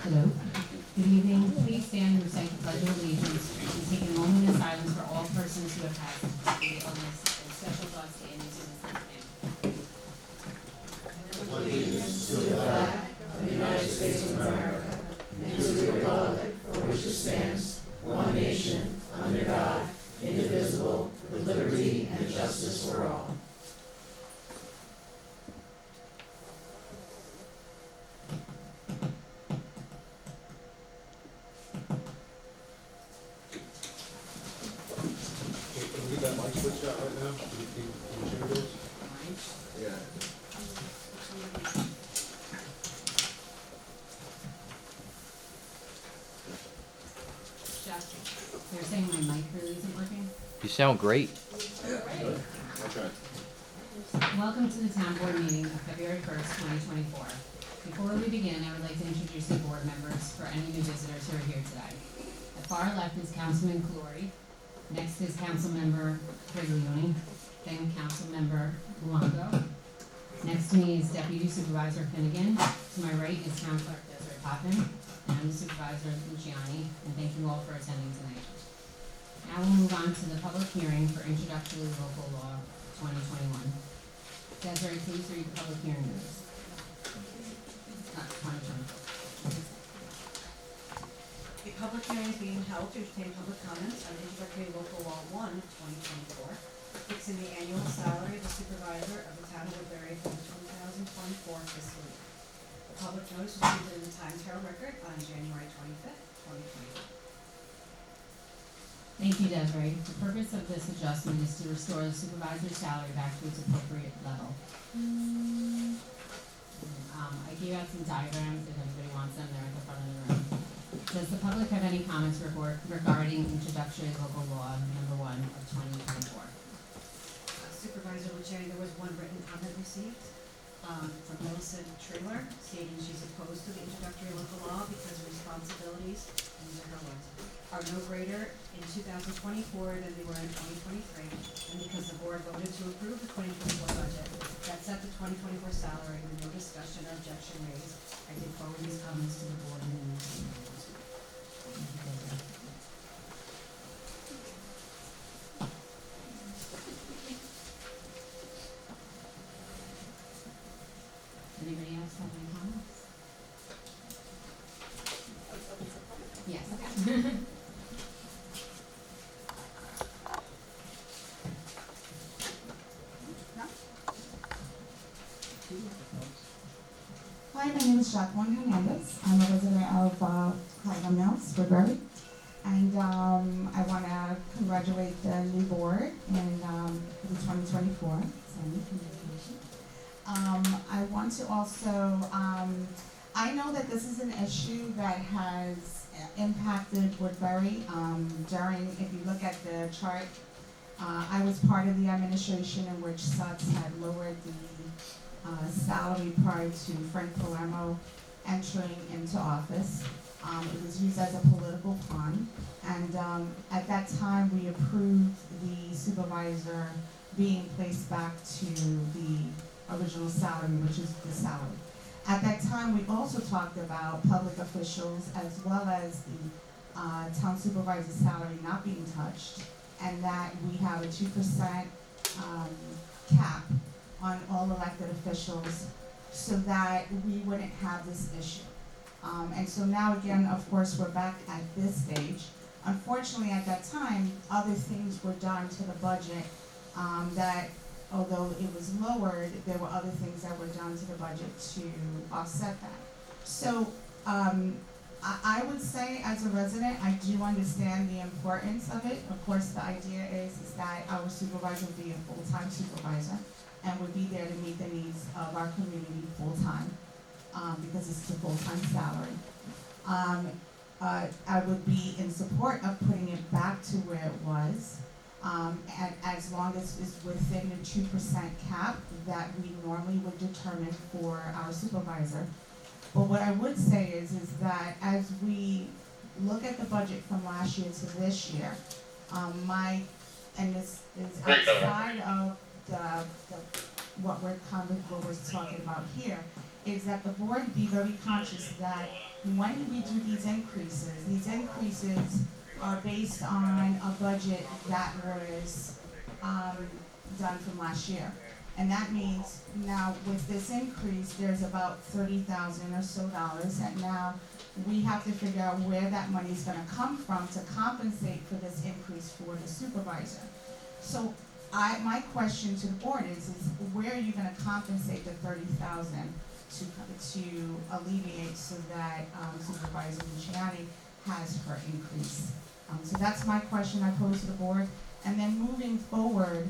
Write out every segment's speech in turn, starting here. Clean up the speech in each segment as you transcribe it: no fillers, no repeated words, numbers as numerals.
Hello. Good evening. Please stand and recite the Pledge of Allegiance and take a moment of silence for all persons who have passed due to illness, and special thoughts to Annie's innocent family. Allegiance to the flag of the United States of America and to the republic for which it stands, one nation, under God, indivisible, with liberty and justice for all. Can we get that mic switched out right now? Can you change those? Yeah. Jeff, they're saying my mic really isn't working. You sound great. Okay. Welcome to the town board meeting of February 1st, 2024. Before we begin, I would like to introduce the board members for any new visitors who are here today. At far left is Councilman Calori. Next is Councilmember Griglione. Then Councilmember Luongo. Next to me is Deputy Supervisor Finnegan. To my right is Town Clerk Desiree Potvin. And I'm the Supervisor Luciani. And thank you all for attending tonight. Now we'll move on to the public hearing for introductory local law 2021. Desiree, please read the public hearing notice. 2024. A public hearing is being held to obtain public comments on introductory local law 1 of 2024, fixing the annual salary of the supervisor of the town of Woodbury for the 2024 fiscal year. The public notice was printed in the Times Herald Record on January 25th, 2024. Thank you, Desiree. The purpose of this adjustment is to restore the supervisor's salary back to its appropriate level. I gave out some diagrams if anybody wants them. They're at the front of the room. Does the public have any comments regarding introductory local law number 1 of 2024? Supervisor Luciani, there was one written comment received from Millicent Trailer stating she's opposed to the introductory local law because responsibilities, and these are her words, are no greater in 2024 than they were in 2023, and because the board voted to approve the 2024 budget that set the 2024 salary with no discussion or objection raised. I did forward these comments to the board and then Anybody else have any comments? Yes. Hi, my name is Jacqueline Hernandez. I'm a resident of Cardinal Mills, Woodbury. And I want to congratulate the new board in the 2024. I want to also, I know that this is an issue that has impacted Woodbury. If you look at the chart, I was part of the administration in which SUTS had lowered the salary prior to Frank Palermo entering into office. It was used as a political pawn, and at that time we approved the supervisor being placed back to the original salary, which is the salary. At that time, we also talked about public officials as well as the town supervisor's salary not being touched, and that we have a 2% cap on all elected officials so that we wouldn't have this issue. And so now again, of course, we're back at this stage. Unfortunately, at that time, other things were done to the budget that, although it was lowered, there were other things that were done to the budget to offset that. So I would say, as a resident, I do understand the importance of it. Of course, the idea is that our supervisor would be a full-time supervisor and would be there to meet the needs of our community full-time, because it's a full-time salary. I would be in support of putting it back to where it was, as long as it's within the 2% cap that we normally would determine for our supervisor. But what I would say is that as we look at the budget from last year to this year, and this is outside of what we're talking about here, is that the board be very conscious that when we do these increases are based on a budget that was, done from last year. And that means now with this increase, there's about $30,000 or so that now we have to figure out where that money's gonna come from to compensate for this increase for the supervisor. So my question to the board is where are you gonna compensate the $30,000 to alleviate so that Supervisor Luciani has her increase? So that's my question I pose to the board. And then moving forward,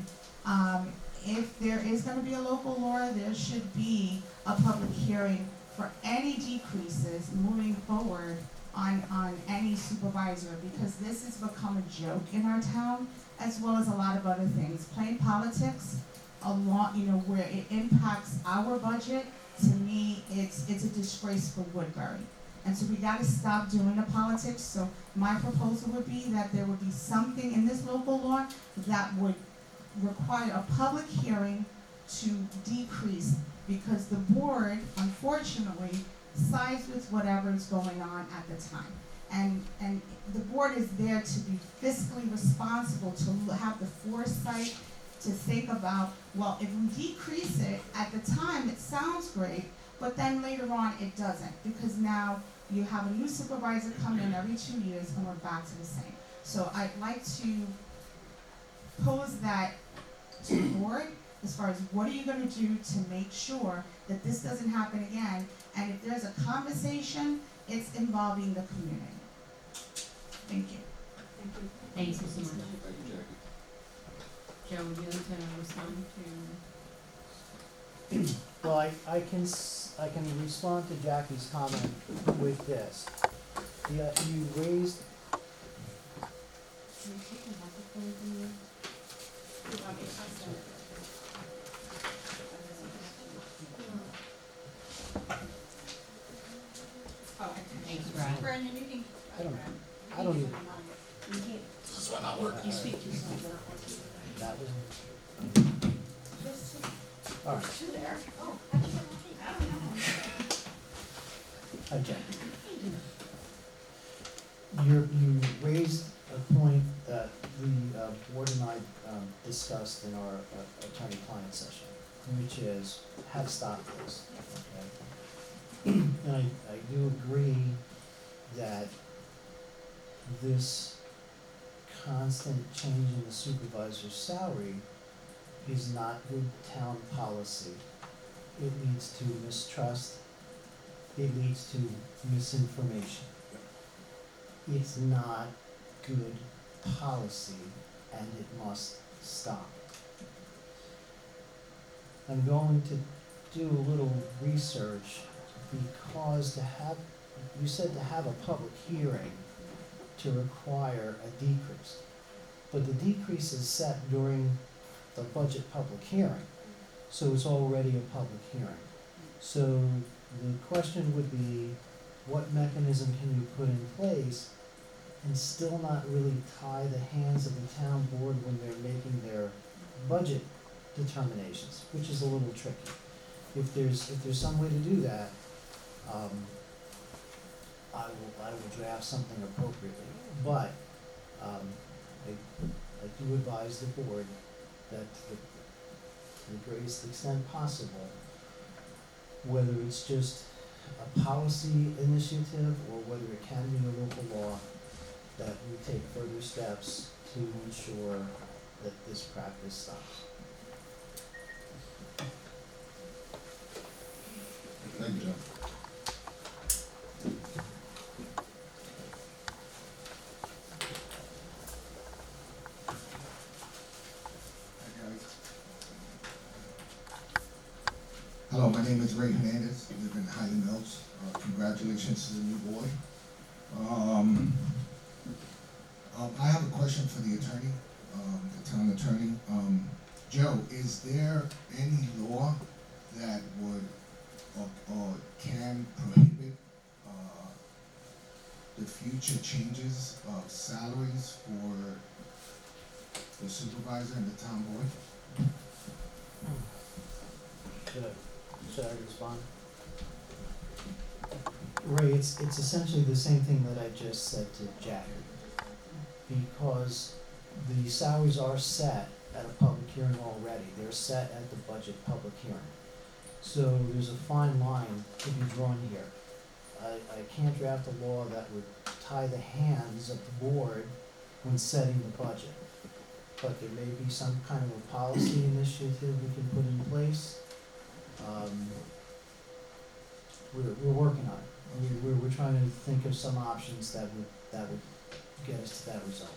if there is gonna be a local law, there should be a public hearing for any decreases moving forward on any supervisor, because this has become a joke in our town, as well as a lot of other things. Playing politics, a lot, where it impacts our budget, to me, it's a disgrace for Woodbury. And so we gotta stop doing the politics. So my proposal would be that there would be something in this local law that would require a public hearing to decrease, because the board, unfortunately, sides with whatever is going on at the time. And the board is there to be fiscally responsible, to have the foresight to think about, well, if we decrease it, at the time, it sounds great, but then later on, it doesn't, because now you have a new supervisor come in every 2 years and we're back to the same. So I'd like to pose that to the board as far as what are you gonna do to make sure that this doesn't happen again, and if there's a conversation, it's involving the community. Thank you. Thank you so much. Thank you, Jackie. Joe, would you like to respond to? Well, I can respond to Jackie's comment with this. You raised, Thanks, Brad. Brandon, you can. I don't even, You can't. This is why not working. You speak to someone. that was, all right, Two there. Oh, how'd you get lucky? I don't know. hi Jackie. You raised a point that the board and I discussed in our attorney-client session, which is have stop this, okay? And I do agree that this constant change in the supervisor's salary is not good town policy. It leads to mistrust, it leads to misinformation. It's not good policy, and it must stop. I'm going to do a little research, because you said to have a public hearing to require a decrease. But the decrease is set during the budget public hearing, so it's already a public hearing. So the question would be, what mechanism can you put in place and still not really tie the hands of the town board when they're making their budget determinations, which is a little tricky. If there's some way to do that, I will draft something appropriately. But I do advise the board that to the greatest extent possible, whether it's just a policy initiative or whether it can be a local law, that we take further steps to ensure that this practice stops. Thank you, Joe. Hello, my name is Ray Hernandez. I live in Highland Mills. Congratulations to the new board. I have a question for the attorney, the town attorney. Joe, is there any law that would or can prohibit the future changes of salaries for the supervisor and the town board? Should I respond? Ray, it's essentially the same thing that I just said to Jack. Because the salaries are set at a public hearing already, they're set at the budget public hearing. So there's a fine line to be drawn here. I can't draft a law that would tie the hands of the board when setting the budget. But there may be some kind of a policy initiative we can put in place. We're working on it. We're trying to think of some options that would get us to that result.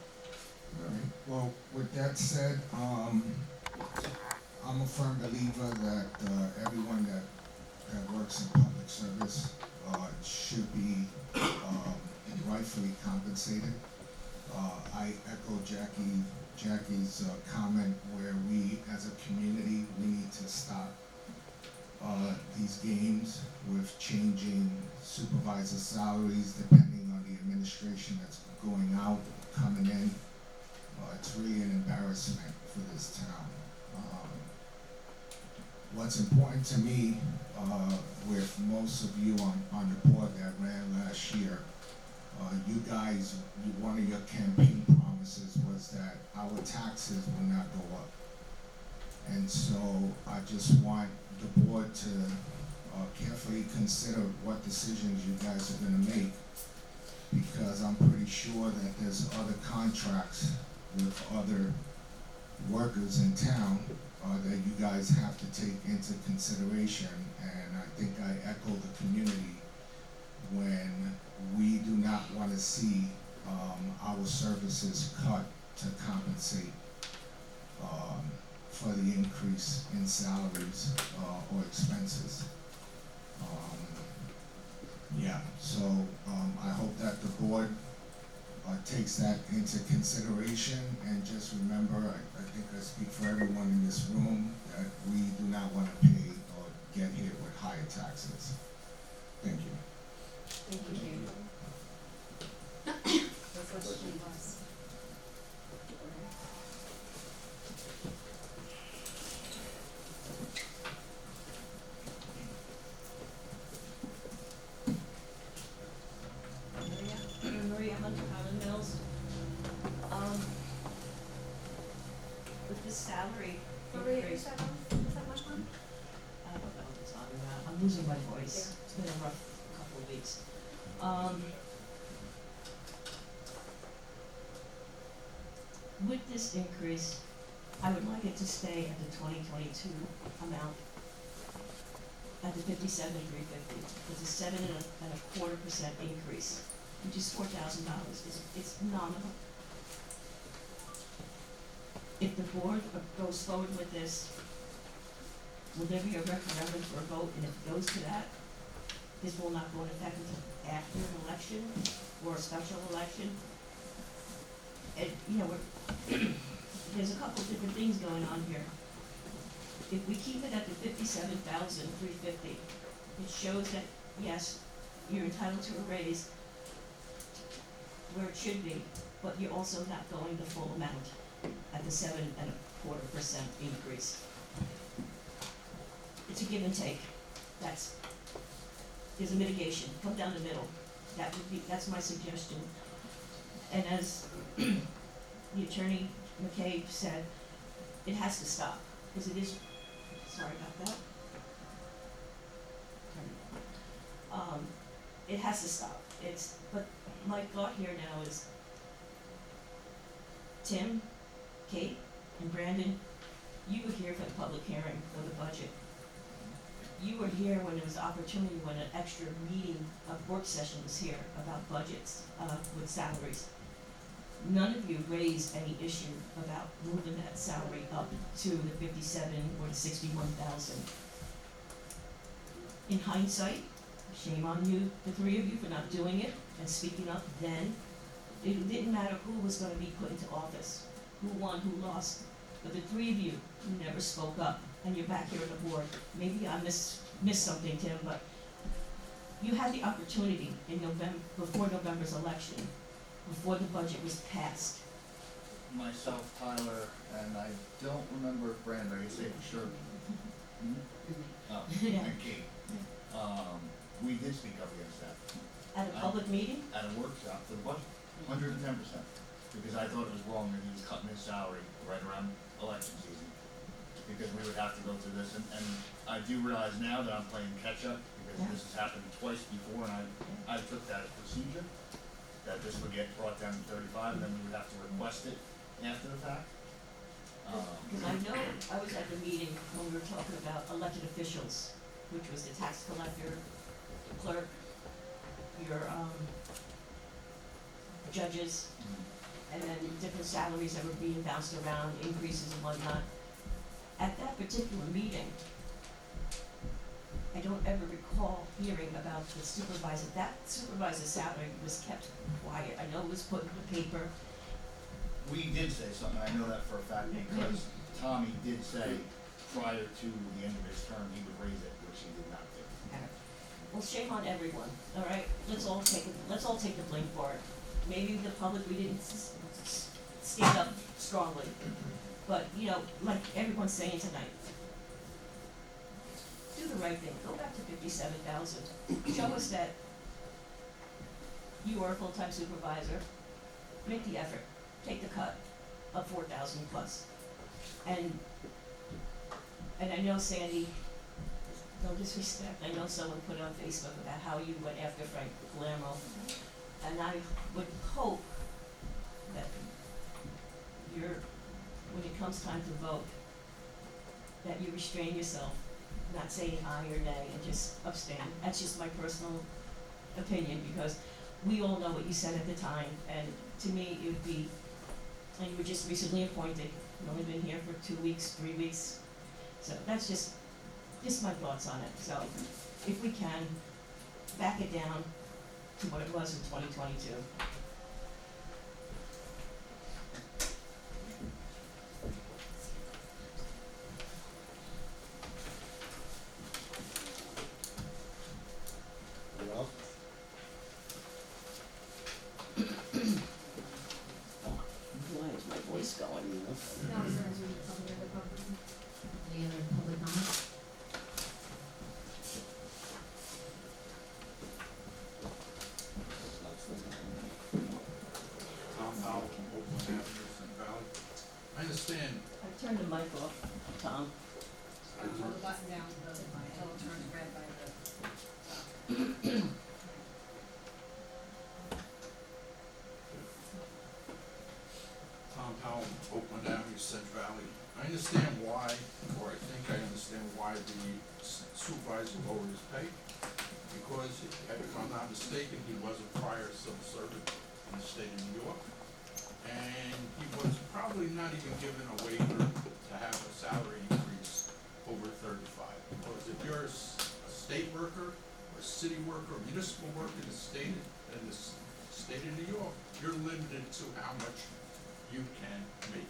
All right, well, with that said, I'm a firm believer that, everyone that works in public service, should be, rightfully compensated. I echo Jackie's comment where we, as a community, we need to stop, these games with changing supervisor salaries depending on the administration that's going out, coming in. It's really an embarrassment for this town. What's important to me, with most of you on the board that ran last year, you guys, one of your campaign promises was that our taxes will not go up. And so I just want the board to carefully consider what decisions you guys are gonna make, because I'm pretty sure that there's other contracts with other workers in town that you guys have to take into consideration. And I think I echo the community when we do not want to see our services cut to compensate for the increase in salaries or expenses. Yeah, so I hope that the board takes that into consideration, and just remember, I think I speak for everyone in this room, that we do not want to pay or get hit with higher taxes. Thank you. Thank you. That's what she was. Maria Hunter, Highland Mills. With this salary increase, that much money? I don't know what it's talking about, I'm losing my voice, it's been a rough couple of weeks. With this increase, I would like it to stay at the 2022 amount, at the 57,350. It's a 7.25% increase, which is $4,000. It's nominal. If the board goes forward with this, will there be a referendum for a vote? And if it goes to that, this will not go into effect until after an election or a special election. And, you know, there's a couple of different things going on here. If we keep it at the 57,350, it shows that, yes, you're entitled to a raise where it should be, but you're also not going the full amount at the 7.25% increase. It's a give and take. There's a mitigation, come down the middle. That's my suggestion. And as the attorney McCabe said, it has to stop, because it is, sorry about that. It has to stop. But my thought here now is Tim, Kate, and Brandon, you were here for the public hearing for the budget. You were here when there was opportunity, when an extra meeting, a work session was here about budgets, with salaries. None of you raised any issue about moving that salary up to the 57 or the 61,000. In hindsight, shame on you, the three of you, for not doing it and speaking up then. It didn't matter who was gonna be put into office, who won, who lost, but the three of you never spoke up, and you're back here on the board. Maybe I missed something, Tim, but you had the opportunity in November, before November's election, before the budget was passed. Myself, Tyler, and I don't remember if Brandon, are you saying sure? Hmm? Oh, Yeah. and Kate. We did speak up against that At a public meeting? at a workshop for the budget, 110%. Because I thought it was wrong that he was cutting his salary right around election season. Because we would have to go through this, and I do realize now that I'm playing catch-up, because Yeah. this has happened twice before, and I took that as procedure, that this would get brought down to 35, and then we would have to request it after the fact. Because I know, I was at the meeting when we were talking about elected officials, which was the tax collector, the clerk, your, judges, and then different salaries that were being bounced around, increases and whatnot. At that particular meeting, I don't ever recall hearing about the supervisor. That supervisor's salary was kept quiet. I know it was put in the paper. We did say something, I know that for a fact, because Tommy did say prior to the end of his term, he would raise it, which he did not do. Well, shame on everyone, all right? Let's all take the blame for it. Maybe the public, we didn't stand up strongly. But, you know, like everyone's saying tonight, do the right thing. Go back to 57,000. Show us that you are a full-time supervisor. Make the effort. Take the cut of 4,000 plus. And I know, Sandy, no disrespect, I know someone put it on Facebook about how you went after Frank Palermo. And I would hope that when it comes time to vote, that you restrain yourself, not saying aye or nay, and just abstain. That's just my personal opinion, because we all know what you said at the time, and to me, it would be, and you were just recently appointed, you've only been here for 2 weeks, 3 weeks, so that's just my thoughts on it. So, if we can, back it down to what it was in 2022. Anyone else? Why is my voice going? Any other public comments? Tom Powell, Oakland Avenue, Sun Valley. I understand, I turned the mic off, Tom. Hold the button down until it turns red by the. Tom Powell, Oakland Avenue, Sun Valley. I understand why, or I think I understand why the supervisor lowered his pay. Because if I'm not mistaken, he was a prior civil servant in the state of New York. And he was probably not even given a waiver to have a salary increase over 35. Because if you're a state worker, or a city worker, or municipal worker in the state of New York, you're limited to how much you can make.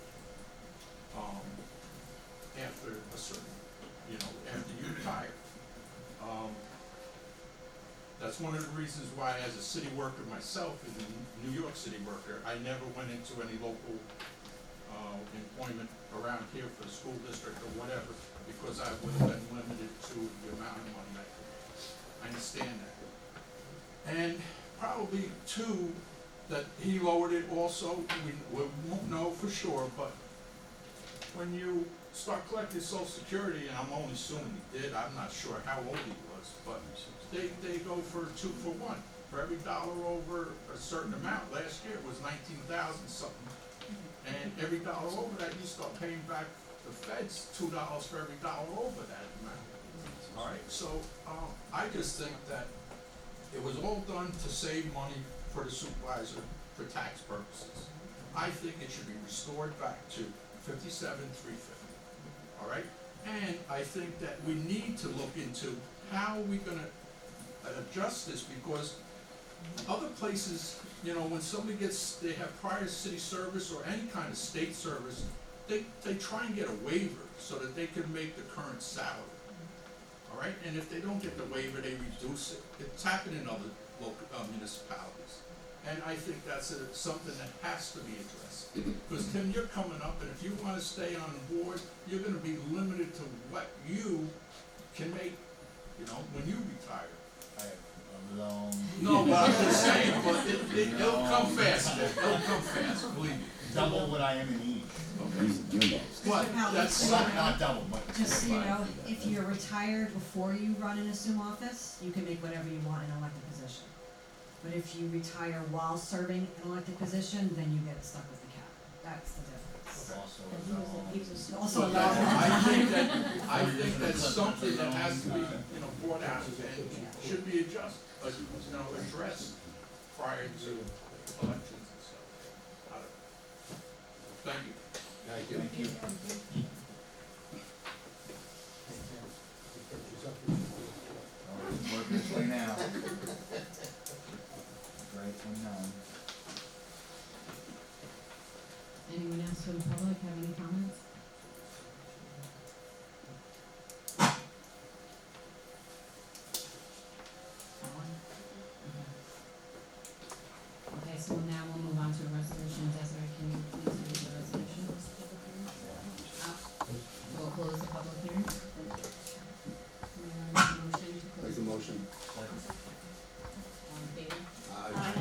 After a certain, after you retire. That's one of the reasons why, as a city worker myself, as a New York City worker, I never went into any local employment around here for the school district or whatever, because I would have been limited to the amount of money I could make. I understand that. And probably too, that he lowered it also, we won't know for sure, but when you start collecting Social Security, and I'm only assuming he did, I'm not sure how old he was, but they go for 2 for 1. For every dollar over a certain amount, last year it was 19,000 something. And every dollar over that, you start paying back the feds $2 for every dollar over that amount. All right, so I just think that it was all done to save money for the supervisor for tax purposes. I think it should be restored back to 57,350. All right, and I think that we need to look into how we're gonna adjust this, because other places, when somebody they have prior city service or any kind of state service, they try and get a waiver so that they can make the current salary. All right, and if they don't get the waiver, they reduce it. It's happened in other local municipalities. And I think that's something that has to be addressed. Because Tim, you're coming up, and if you want to stay on the board, you're going to be limited to what you can make, when you retire. I agree. zone. No, but I'm just saying, but it'll come fast, it'll come fast, believe me. Double what I am in each. But that's, Not double, but. Just so you know, if you're retired before you run and assume office, you can make whatever you want in an elected position. But if you retire while serving an elected position, then you get stuck with the cap. That's the difference. Also, Also, but I think that's something that has to be, brought out and should be adjusted, addressed prior to elections and stuff. I don't know. Thank you. Thank you. thank you. Work this way now. Right one now. Anyone else from the public have any comments? No one? Okay, so now we'll move on to a resolution. Desiree, can you please read the resolution? We'll close the public hearing. Motion to close. Make the motion. All in favor? Aye.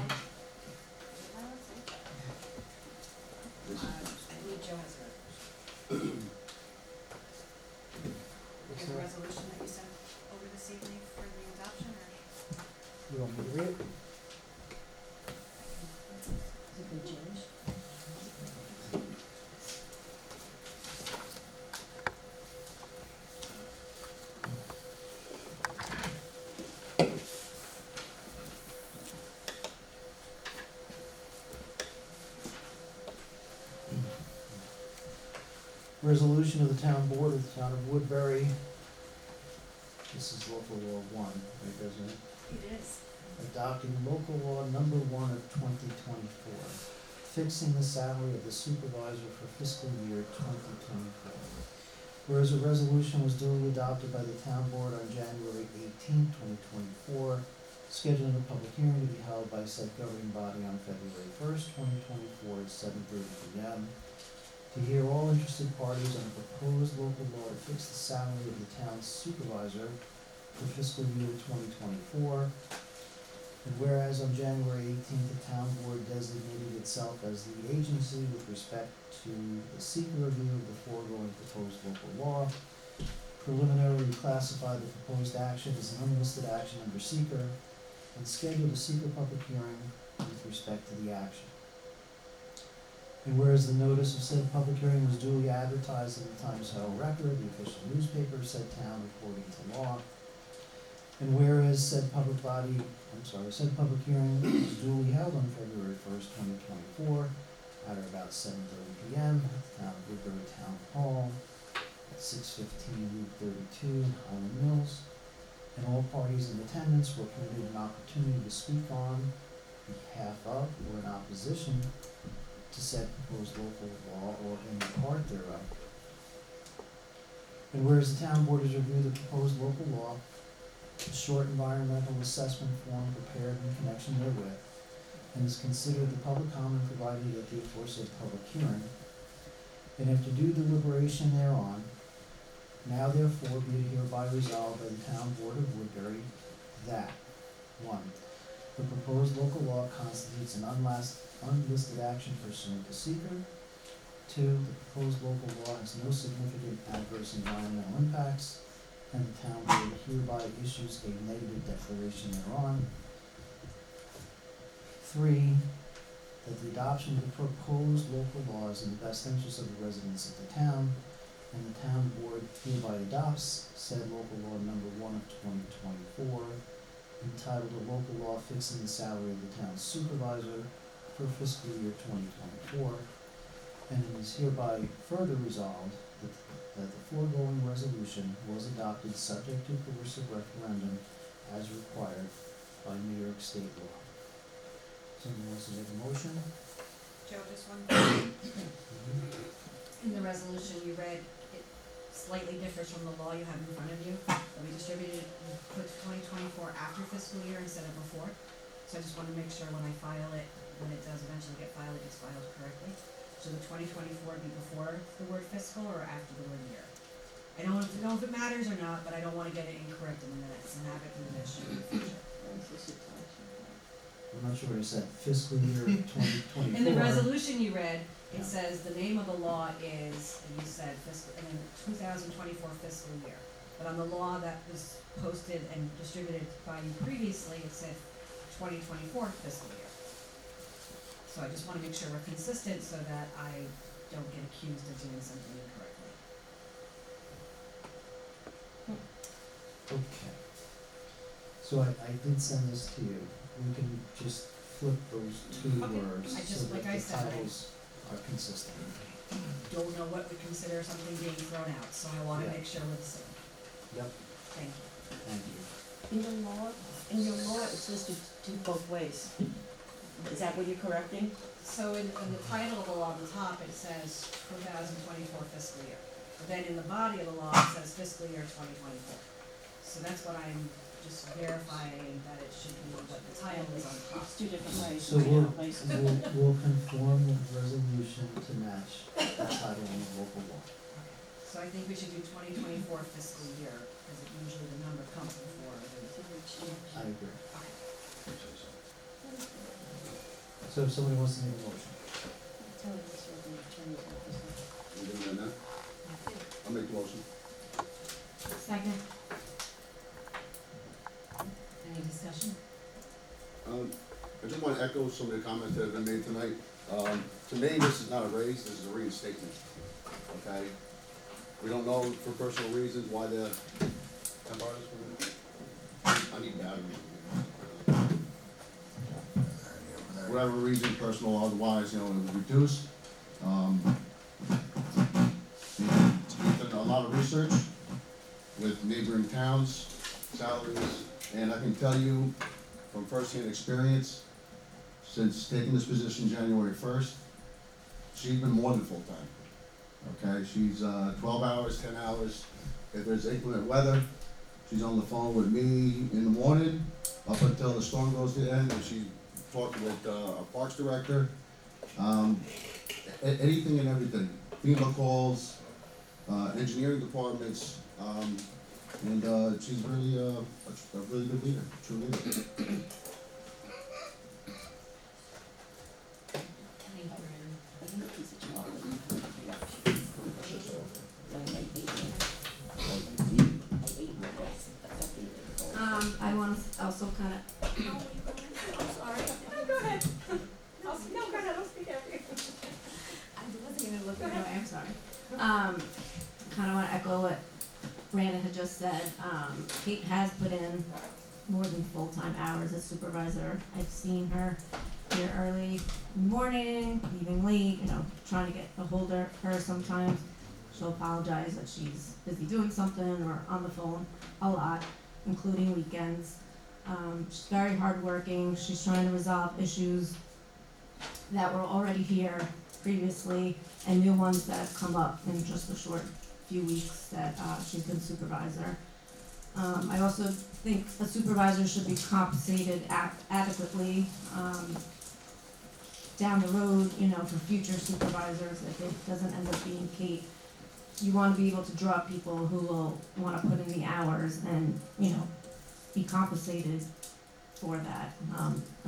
I believe Joe has it. What's Is the that? resolution that you sent over this evening for the adoption, or? You want me to read it? Is it good change? Resolution of the town board of the town of Woodbury. This is local law 1, right, doesn't it? It is. Adopting local law number 1 of 2024, fixing the salary of the supervisor for fiscal year 2024. Whereas a resolution was duly adopted by the town board on January 18, 2024, scheduling a public hearing to be held by said governing body on February 1st, 2024 at 7:30 p.m. to hear all interested parties on a proposed local law to fix the salary of the town's supervisor for fiscal year 2024. And whereas on January 18th, the town board designated itself as the agency with respect to the seeker review of the foregoing proposed local law, preliminarily classified the proposed action as an unlisted action under seeker, and scheduled a seeker public hearing with respect to the action. And whereas the notice of said public hearing was duly advertised in the Times Herald Record, the official newspaper of said town according to law, and whereas said public hearing was duly held on February 1st, 2024, at or about 7:30 p.m. at the town of Woodbury Town Hall at 615 Route 32, Highland Mills, and all parties in attendance were permitted an opportunity to speak on behalf of or in opposition to said proposed local law or any part thereof. And whereas the town board has reviewed the proposed local law, a short environmental assessment form prepared in connection therewith, and has considered the public comment provided at the aforesaid public hearing, and after due deliberation thereon, now therefore be it hereby resolved by the town board of Woodbury that 1. The proposed local law constitutes an unlisted action pursuant to seeker. 2. The proposed local law has no significant adverse environmental impacts, and the town board hereby issues a negative declaration thereon. 3. That the adoption of the proposed local law is in the best interest of the residents of the town, and the town board hereby adopts said local law number 1 of 2024, entitled a local law fixing the salary of the town's supervisor for fiscal year 2024, and it is hereby further resolved that the foregoing resolution was adopted subject to coercive referendum as required by New York State law. Someone wants to make a motion? Joe, just one thing. In the resolution you read, it slightly differs from the law you have in front of you. We distributed, we put 2024 after fiscal year instead of before. So I just want to make sure when I file it, when it does eventually get filed, it gets filed correctly. So the 2024 be before the word fiscal or after the word year? I don't know if it matters or not, but I don't want to get it incorrect in the minutes and have it be an issue in the future. I'm not sure what it said, fiscal year 2024. In the resolution you read, it says the name of the law is, and you said fiscal, and then 2024 fiscal year. But on the law that was posted and distributed by you previously, it said 2024 fiscal year. So I just wanna make sure we're consistent so that I don't get accused of doing something incorrectly. Okay. So I did send this to you. We can just flip those two Okay. words I so just- that like I the said, I- titles are consistent. Don't know what we consider something being thrown out, so I wanna Yeah. make sure we're the same. Yep, Thank you. thank you. In your law, it's listed both ways. Is that what you're correcting? So in the title of the law, at the top, it says 2024 fiscal year. But then in the body of the law, it says fiscal year 2024. So that's what I'm just verifying that it should be what the title is on top. It's two different ways. So we'll conform the resolution to match the title in the local law. So I think we should do 2024 fiscal year, because it usually the number comes before the. I agree. Okay. So if somebody wants to make a motion, You doing that now? I'll make the motion. Second. Any discussion? I just want to echo some of the comments that have been made tonight. To me, this is not a raise, this is a reinstatement, okay? We don't know for personal reasons why the, can I borrow this for a minute? I need batteries. Whatever reason, personal or otherwise, it was reduced. We've done a lot of research with neighboring towns, salaries, and I can tell you from firsthand experience, since taking this position January 1st, she's been more than full-time. Okay, she's 12 hours, 10 hours. If there's inclement weather, she's on the phone with me in the morning up until the storm goes to the end, and she's talking with our parks director. Anything and everything, FEMA calls, engineering departments, and she's really a really good leader, true leader. Thank you, Aaron. I want to also kind of. I'm sorry. No, go ahead. No, go ahead, I'll speak after you. I wasn't even looking that way, I'm sorry. Kind of want to echo what Brandon had just said. Kate has put in more than full-time hours as supervisor. I've seen her here early in the morning, leaving late, trying to get a hold of her sometimes. She'll apologize that she's busy doing something or on the phone a lot, including weekends. She's very hardworking. She's trying to resolve issues that were already here previously and new ones that have come up in just a short few weeks that she's been supervisor. I also think a supervisor should be compensated adequately down the road, for future supervisors, if it doesn't end up being Kate. You wanna be able to draw people who will wanna put in the hours and, be compensated for that.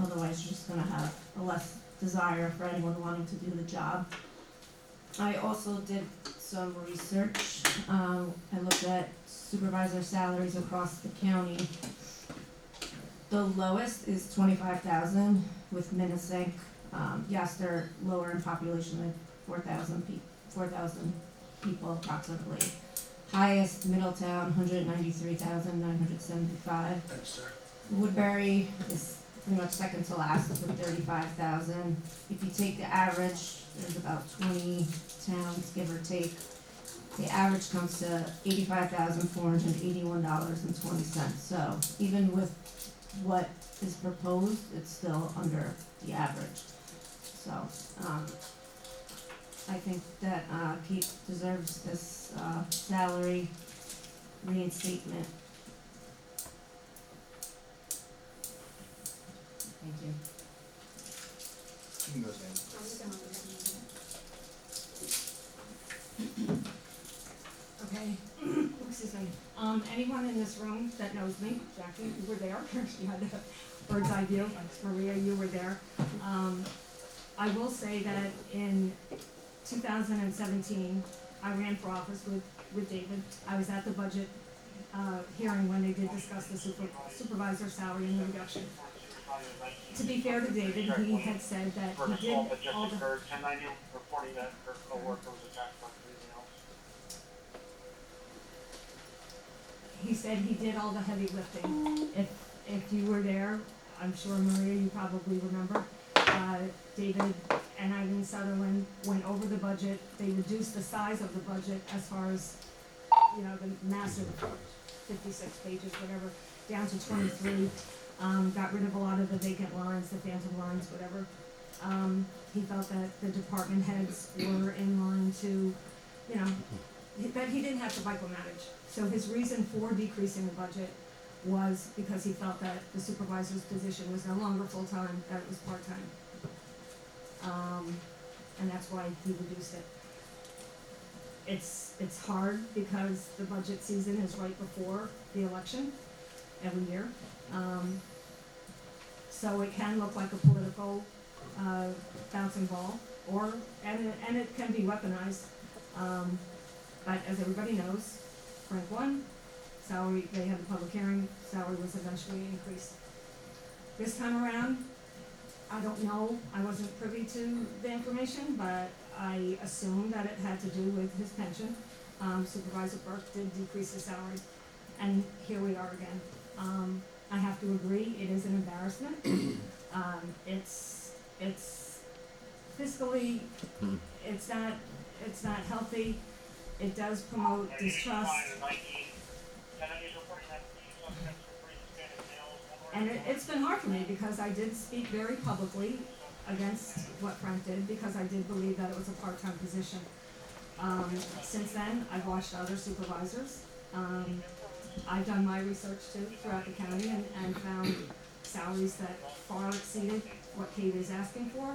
Otherwise, you're just gonna have a less desire for anyone wanting to do the job. I also did some research. I looked at supervisor salaries across the county. The lowest is 25,000 with Minnesink. Yes, they're lower in population, like 4,000 people approximately. Highest, Middletown, 193,975. Thanks, sir. Woodbury is pretty much second to last with 35,000. If you take the average, there's about 20 towns, give or take. The average comes to $85,481.20. So even with what is proposed, it's still under the average. So, I think that, Kate deserves this, salary reinstatement. Thank you. You can go, Sam. Okay. Excuse me. anyone in this room that knows me, Jackie, you were there, you had a bird's eye view, Maria, you were there. I will say that in 2017, I ran for office with David. I was at the budget hearing when they did discuss the supervisor salary and the reduction. To be fair to David, he had said that he did all the. 1090 reporting that her coworker was attacked by anything else. He said he did all the heavy lifting. If you were there, I'm sure Maria, you probably remember, David and Ivan Sutherland went over the budget. They reduced the size of the budget as far as, you know, the massive 56 pages, whatever, down to 23. Got rid of a lot of the vacant lines, the phantom lines, whatever. He felt that the department heads were in line to, you know, that he didn't have to micromanage. So his reason for decreasing the budget was because he felt that the supervisor's position was no longer full-time, that it was part-time. And that's why he reduced it. It's hard because the budget season is right before the election every year. So it can look like a political bouncing ball, and it can be weaponized. But as everybody knows, Frank won, salary, they had a public hearing, salary was eventually increased. This time around, I don't know, I wasn't privy to the information, but I assume that it had to do with his pension. Supervisor Burke did decrease his salary, and here we are again. I have to agree, it is an embarrassment. It's fiscally, it's not healthy. It does promote distrust. And it's been hard for me because I did speak very publicly against what Frank did because I did believe that it was a part-time position. Since then, I've watched other supervisors. I've done my research too throughout the county and found salaries that far exceeded what Kate is asking for.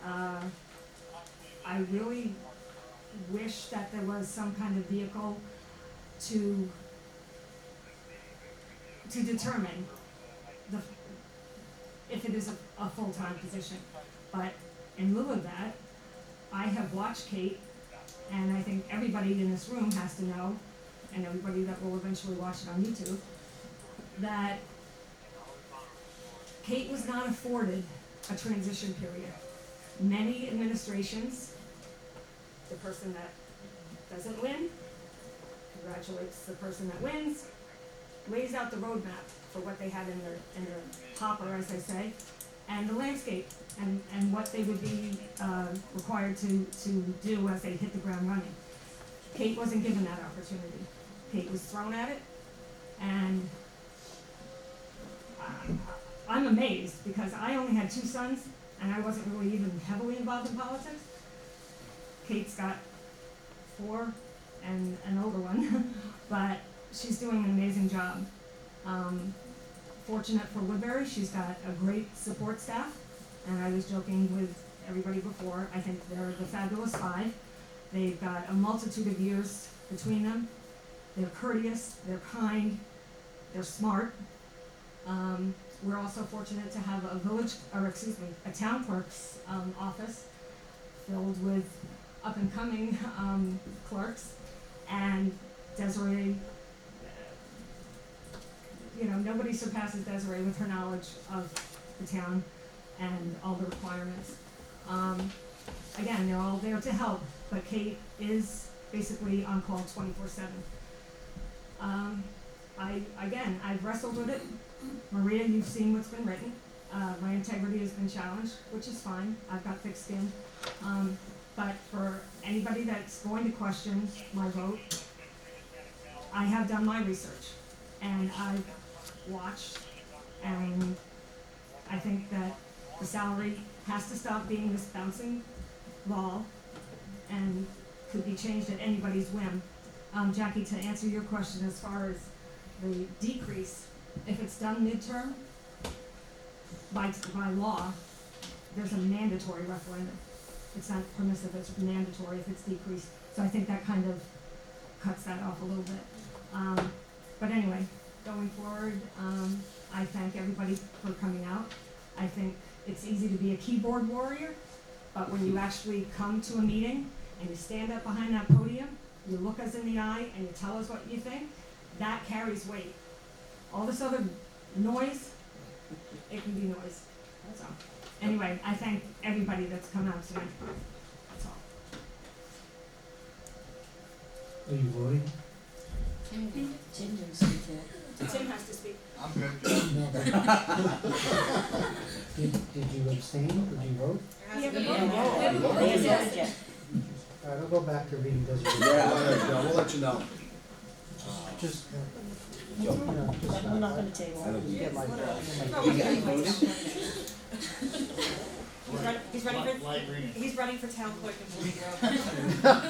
I really wish that there was some kind of vehicle to determine if it is a full-time position. But in lieu of that, I have watched Kate, and I think everybody in this room has to know, and everybody that will eventually watch it on YouTube, that Kate was not afforded a transition period. Many administrations, the person that doesn't win congratulates the person that wins, lays out the roadmap for what they had in their hopper, as they say, and the landscape, and what they would be required to do as they hit the ground running. Kate wasn't given that opportunity. Kate was thrown at it, and I'm amazed because I only had 2 sons, and I wasn't really even heavily involved in politics. Kate's got 4 and an older one, but she's doing an amazing job. Fortunate for Woodbury, she's got a great support staff, and I was joking with everybody before, I think they're the fabulous 5. They've got a multitude of years between them. They're courteous, they're kind, they're smart. We're also fortunate to have a town clerk's office filled with up-and-coming clerks, and Desiree, nobody surpasses Desiree with her knowledge of the town and all the requirements. Again, they're all there to help, but Kate is basically on call 24/7. I've wrestled with it. Maria, you've seen what's been written. My integrity has been challenged, which is fine. I've got thick skin. But for anybody that's going to question my vote, I have done my research, and I've watched, and I think that the salary has to stop being this bouncing ball and could be changed at anybody's whim. Jackie, to answer your question as far as the decrease, if it's done midterm, by law, there's a mandatory referendum. It's not permissive, it's mandatory if it's decreased. So I think that kind of cuts that off a little bit. But anyway, going forward, I thank everybody for coming out. I think it's easy to be a keyboard warrior, but when you actually come to a meeting and you stand up behind that podium, you look us in the eye and you tell us what you think, that carries weight. All this other noise, it can be noise, that's all. Anyway, I thank everybody that's come out tonight, that's all. Are you voting? Tim didn't speak yet. Tim has to speak. I'm good. Did you abstain? Did you vote? Yeah, Yeah. yeah. All right, I'll go back to reading Desiree. Yeah, we'll let you know. Just, Joe. you know, just. I'm not gonna table. I don't get my. He's running for, Light reading. he's running for town clerk in Woodbury.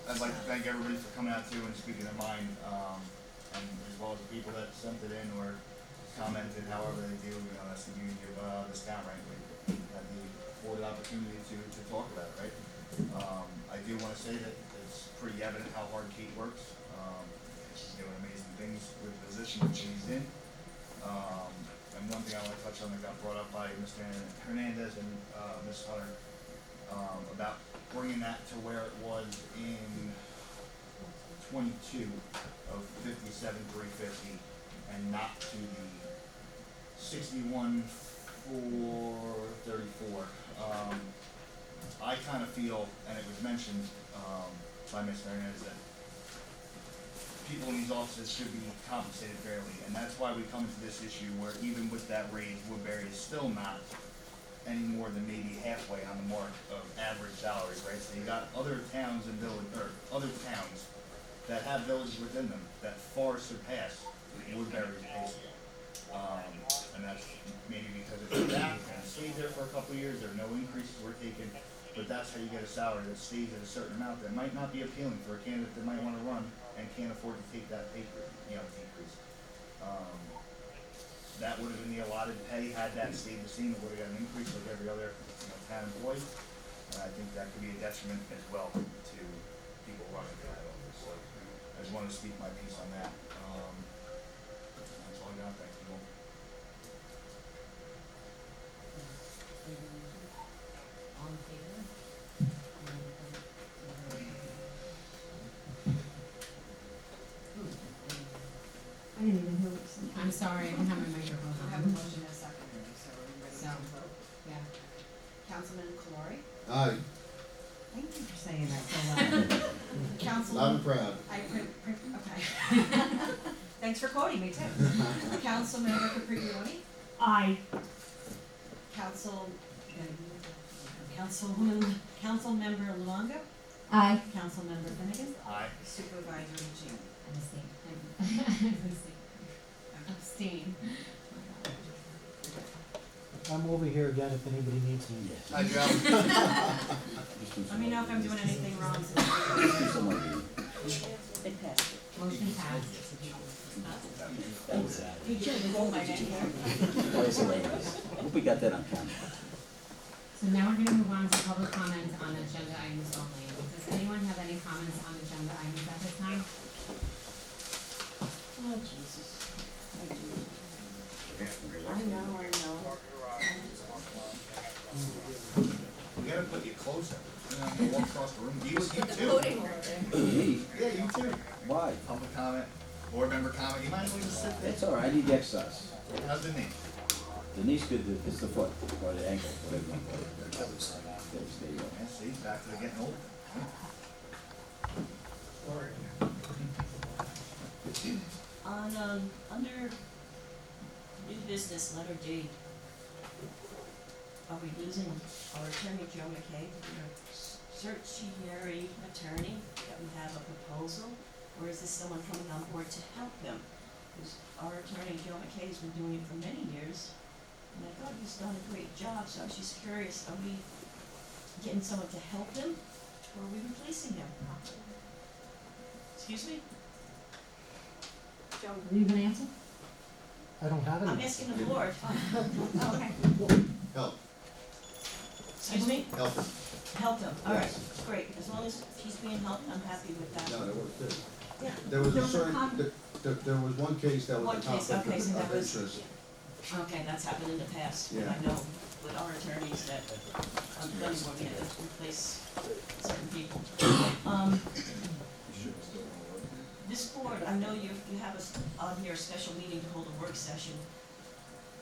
I'd like to thank everybody for coming out too and speaking their mind, and as well as the people that sent it in or commented, however they do, you know, that's the beauty of this town, right? We had the afforded opportunity to talk about it, right? I do wanna say that it's pretty evident how hard Kate works. She's doing amazing things with the position that she's in. And one thing I wanna touch on that got brought up by Mr. Hernandez and, Ms. Hunter, about bringing that to where it was in 22 of 57,350 and not to the 61,434. I kind of feel, and it was mentioned by Ms. Hernandez, that people in these offices should be compensated fairly, and that's why we come into this issue where even with that raise, Woodbury is still not any more than maybe halfway on the mark of average salaries, right? So you got other towns and other towns that have villages within them that far surpass Woodbury's pay scale. And that's maybe because it's that and it stays there for a couple of years, there are no increases were taken, but that's how you get a salary that stays at a certain amount that might not be appealing for a candidate that might want to run and can't afford to take that pay decrease. That would have been the allotted pay. Had that stayed the same, it would have got an increase like every other, town employee. And I think that could be a detriment as well to people running for that office. So I just wanted to speak my piece on that. That's all I got. Thank you. All in favor? I didn't even hear what you said. I'm sorry, I didn't have my microphone I have a on. motion and a second, so are we ready So. to vote? Yeah. Councilman Calori? Aye, Thank you for saying that so loud. Councilman. loud and proud. Okay. Thanks for quoting me too. Councilmember Capriglione? Aye. Councilmember Luongo? Aye. Councilmember Finnegan? Aye. Supervisor Lucian? Abstain. I'm over here again if anybody needs me. Hi, Joe. Let me know if I'm doing anything wrong. It passed. Motion passed. You should have rolled my name here. Hope we got that on camera. So now we're gonna move on to public comment on agenda items only. Does anyone have any comments on agenda items at this time? Oh, Jesus. I do. I know. We gotta put you closer. You know, you walk across the room. You too. Me? Yeah, you too. Why? Public comment, board member comment. You might as well just sit there. That's all right, I need the exercise. How's the knee? The knee's good, it's the foot, or the ankle, whatever you want to call it. There you go. Yeah, see, back to the getting old. On, under new business, letter D, are we losing our attorney, Joe McKay, certiorari attorney, that we have a proposal? Or is this someone coming on board to help him? Because our attorney, Joe McKay, has been doing it for many years, and I thought he's done a great job, so I was just curious, are we getting someone to help him, or are we replacing him? Excuse me? Joe, Are you gonna answer? I don't have any. I'm asking the board. Okay. Help, Excuse me? help. Help them, all right, Yes. great, as long as she's being helped, I'm happy with that. No, there was, Yeah. there was There a was a certain, there was one case that was One a case, conflict okay, so that of was- interest. Okay, that's happened in the past, and Yeah. I know with our attorneys that, then we're gonna replace certain people. This board, I know you have on here a special meeting to hold a work session.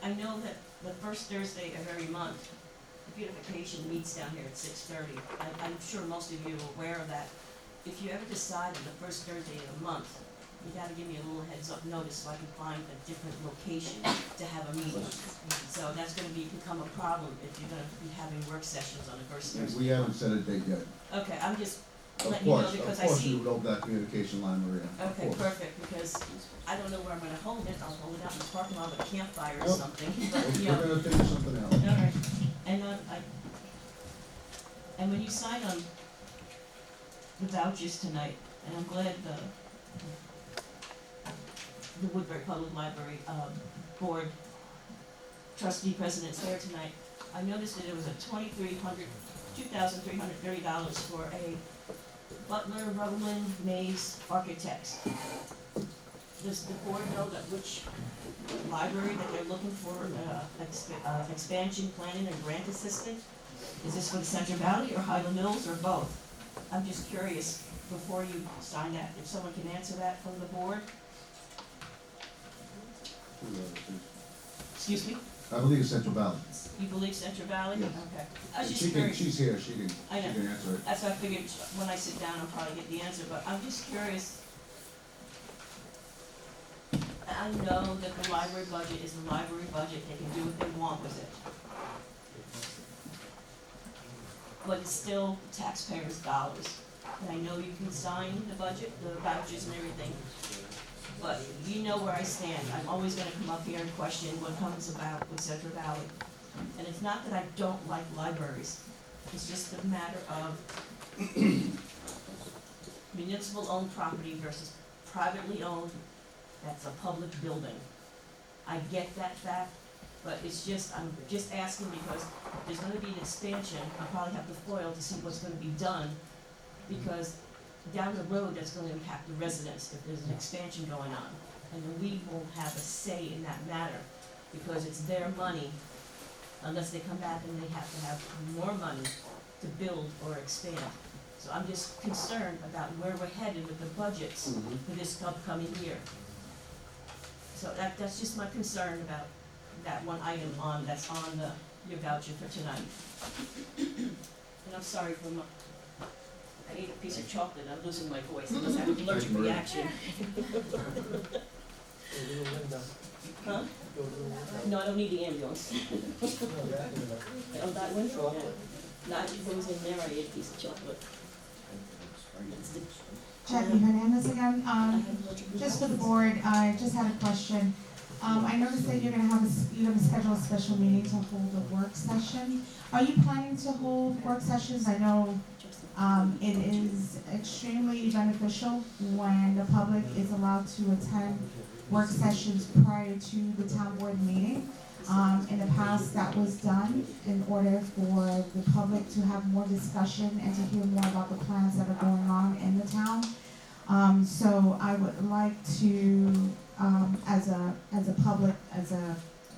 I know that the first Thursday of every month, the beautification meets down here at 6:30. I'm sure most of you are aware of that. If you ever decide on the first Thursday of the month, you gotta give me a little heads up notice so I can find a different location to have a meeting. So that's gonna become a problem if you're gonna be having work sessions on the first And Thursday. we haven't set a date yet. Okay, I'm just Of letting you know course, because of I course, we see. would open that communication line, Maria. Of Okay, course. perfect, because I don't know where I'm gonna hold it. I'll hold it out in the parking lot with a campfire or Nope. something, We're but, you know. gonna think of something else. All right, and when you sign on the vouchers tonight, and I'm glad the Woodbury Public Library, Board trustee president's there tonight, I noticed that it was a $2,330 for a Butler Rowland Mays Architects. Does the board know that which library that they're looking for, expansion planning and grant assistant? Is this for the Central Valley or Highland Mills or both? I'm just curious, before you sign that, if someone can answer that from the board? Excuse me, I believe it's Central Valley. you believe Central Valley? Yes. Okay. I was just She can, curious. she's here, she can I know. answer it. That's why I figured when I sit down, I'll probably get the answer, but I'm just curious. I know that the library budget is the library budget, they can do what they want with it. But it's still taxpayers' dollars. And I know you can sign the budget, the vouchers and everything, but you know where I stand. I'm always gonna come up here and question what comes about with Central Valley. And it's not that I don't like libraries, it's just a matter of municipal-owned property versus privately owned, that's a public building. I get that fact, but it's just, I'm just asking because if there's gonna be an expansion, I'll probably have to foil to see what's gonna be done, because down the road, that's gonna impact the residents if there's an expansion going on. And then we won't have a say in that matter, because it's their money, unless they come back and they have to have more money to build or expand. So I'm just concerned about where we're headed with the budgets for this upcoming year. So that's just my concern about that one item that's on your voucher for tonight. And I'm sorry for I ate a piece of chocolate, I'm losing my voice, I must have an allergic reaction. Huh? No, I don't need the ambulance. Oh, that one? Yeah. Not if it was in there, I ate a piece of chocolate. It's the- Jackie Hernandez again. I have allergic Just for the reactions. board, I just had a question. I noticed that you're gonna schedule a special meeting to hold a work session. Are you planning to hold work sessions? I know, it is extremely beneficial when the public is allowed to attend work sessions prior to the town board meeting. In the past, that was done in order for the public to have more discussion and to hear more about the plans that are going on in the town. So I would like to, as a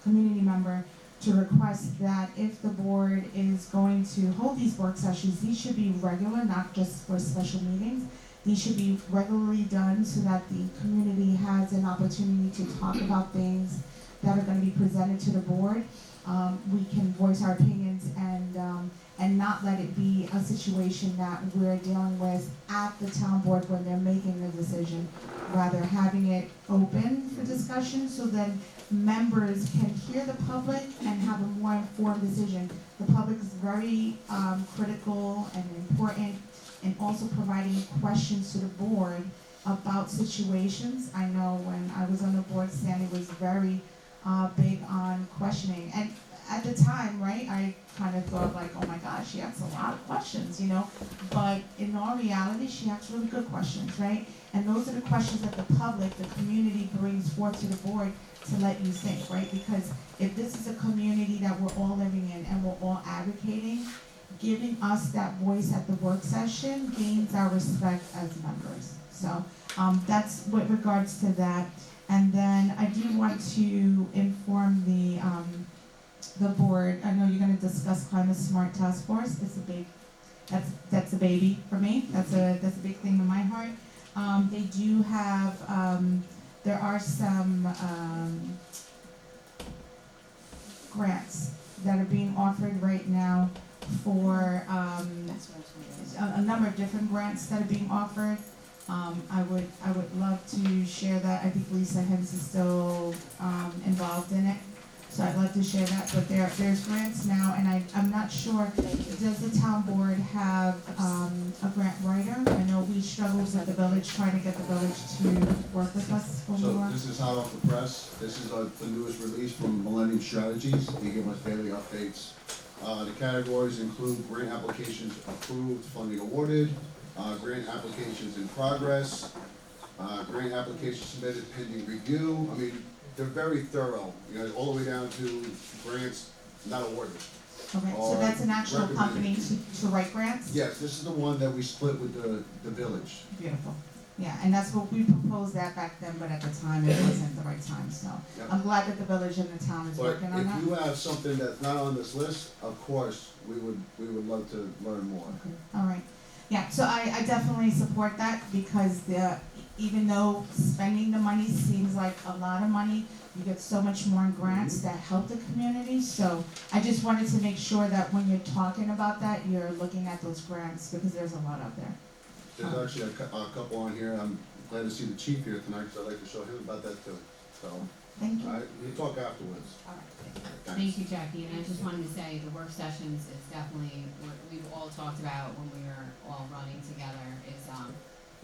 community member, to request that if the board is going to hold these work sessions, these should be regular, not just for special meetings. These should be regularly done so that the community has an opportunity to talk about things that are gonna be presented to the board. We can voice our opinions and not let it be a situation that we're dealing with at the town board when they're making the decision. Rather having it open for discussion so then members can hear the public and have a more informed decision. The public is very critical and important in also providing questions to the board about situations. I know when I was on the board, Sandy was very big on questioning. And at the time, right, I kind of thought like, oh my gosh, she asks a lot of questions, you know? But in all reality, she asks really good questions, right? And those are the questions that the public, the community brings forth to the board to let you think, right? Because if this is a community that we're all living in and we're all advocating, giving us that voice at the work session gains our respect as members. So, that's with regards to that. And then I do want to inform the board, I know you're gonna discuss Climate Smart Task Force, it's a big, that's a baby for me, that's a big thing in my heart. They do have, there are some, grants that are being offered right now for, a number of different grants that are being offered. I would love to share that, I think Lisa Hens is still, involved in it. So I'd love to share that, but there's grants now, and I'm not sure, does the town board have, a grant writer? I know we struggled with the village, trying to get the village to work with us for So more. this is hot off the press. This is the newest release from Millennium Strategies. They give us daily updates. The categories include grant applications approved, funding awarded, grant applications in progress, grant applications submitted pending review. I mean, they're very thorough, you know, all the way down to grants not awarded. Okay, so or that's an actual recommended. company to write grants? Yes, this is the one that we split with the village. Beautiful. Yeah, and that's what we proposed that back then, but at the time it wasn't the right time, so. Yep. I'm glad that the village and the town is But working on that. if you have something that's not on this list, of course, we would love to learn more. All right, yeah, so I definitely support that because even though spending the money seems like a lot of money, you get so much more in grants that help the community, so I just wanted to make sure that when you're talking about that, you're looking at those grants because there's a lot out there. There's actually a couple on here. I'm glad to see the chief here tonight because I'd like to show him about that too. So, Thank you. all right, we'll talk afterwards. All right. Thank you, Jackie, and I just wanted to say, the work sessions is definitely what we've all talked about when we were all running together, is,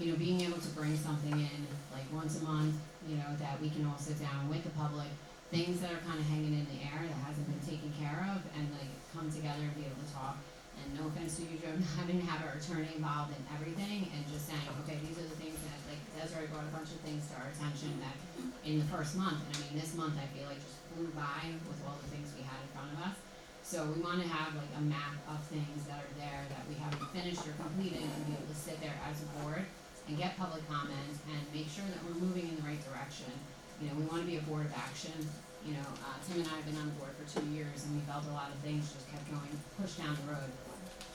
you know, being able to bring something in, like once a month, you know, that we can all sit down with the public, things that are kind of hanging in the air that hasn't been taken care of, and like come together and be able to talk. And no offense to you, Joe, having to have our attorney involved in everything, and just saying, okay, these are the things that, like, Desiree brought a bunch of things to our attention that in the first month, and I mean, this month I feel like just flew by with all the things we had in front of us. So we wanna have like a map of things that are there that we haven't finished or completed, and be able to sit there as a board and get public comment and make sure that we're moving in the right direction. You know, we wanna be a board of action. You know, Tim and I have been on the board for 2 years, and we felt a lot of things just kept going, pushed down the road.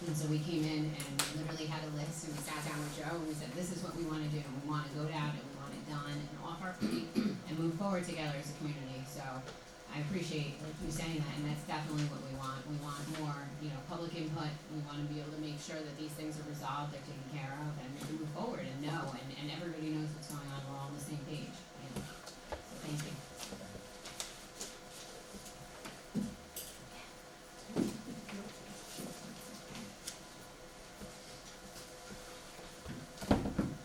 And so we came in and literally had a list, and we sat down with Joe and we said, this is what we wanna do, and we wanna go down and we want it done and off our feet and move forward together as a community. So I appreciate like you saying that, and that's definitely what we want. We want more, you know, public input. We wanna be able to make sure that these things are resolved, they're taken care of, and we can move forward and know, and everybody knows what's going on, we're all on the same page, you know. So thank you.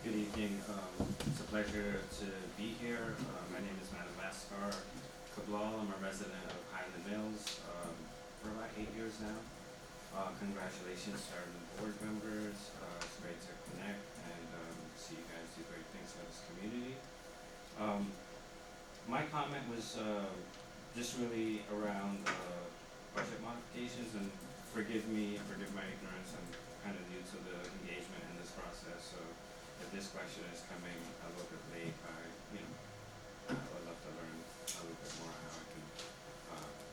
Good evening. It's a pleasure to be here. My name is Madagascar Kablal. I'm a resident of Highland Mills for about 8 years now. Congratulations to our new board members. It's great to connect and see you guys do great things for this community. My comment was just really around budget modifications, and forgive my ignorance. I'm kind of new to the engagement in this process, so if this question is coming a little bit late, I would love to learn a little bit more how I can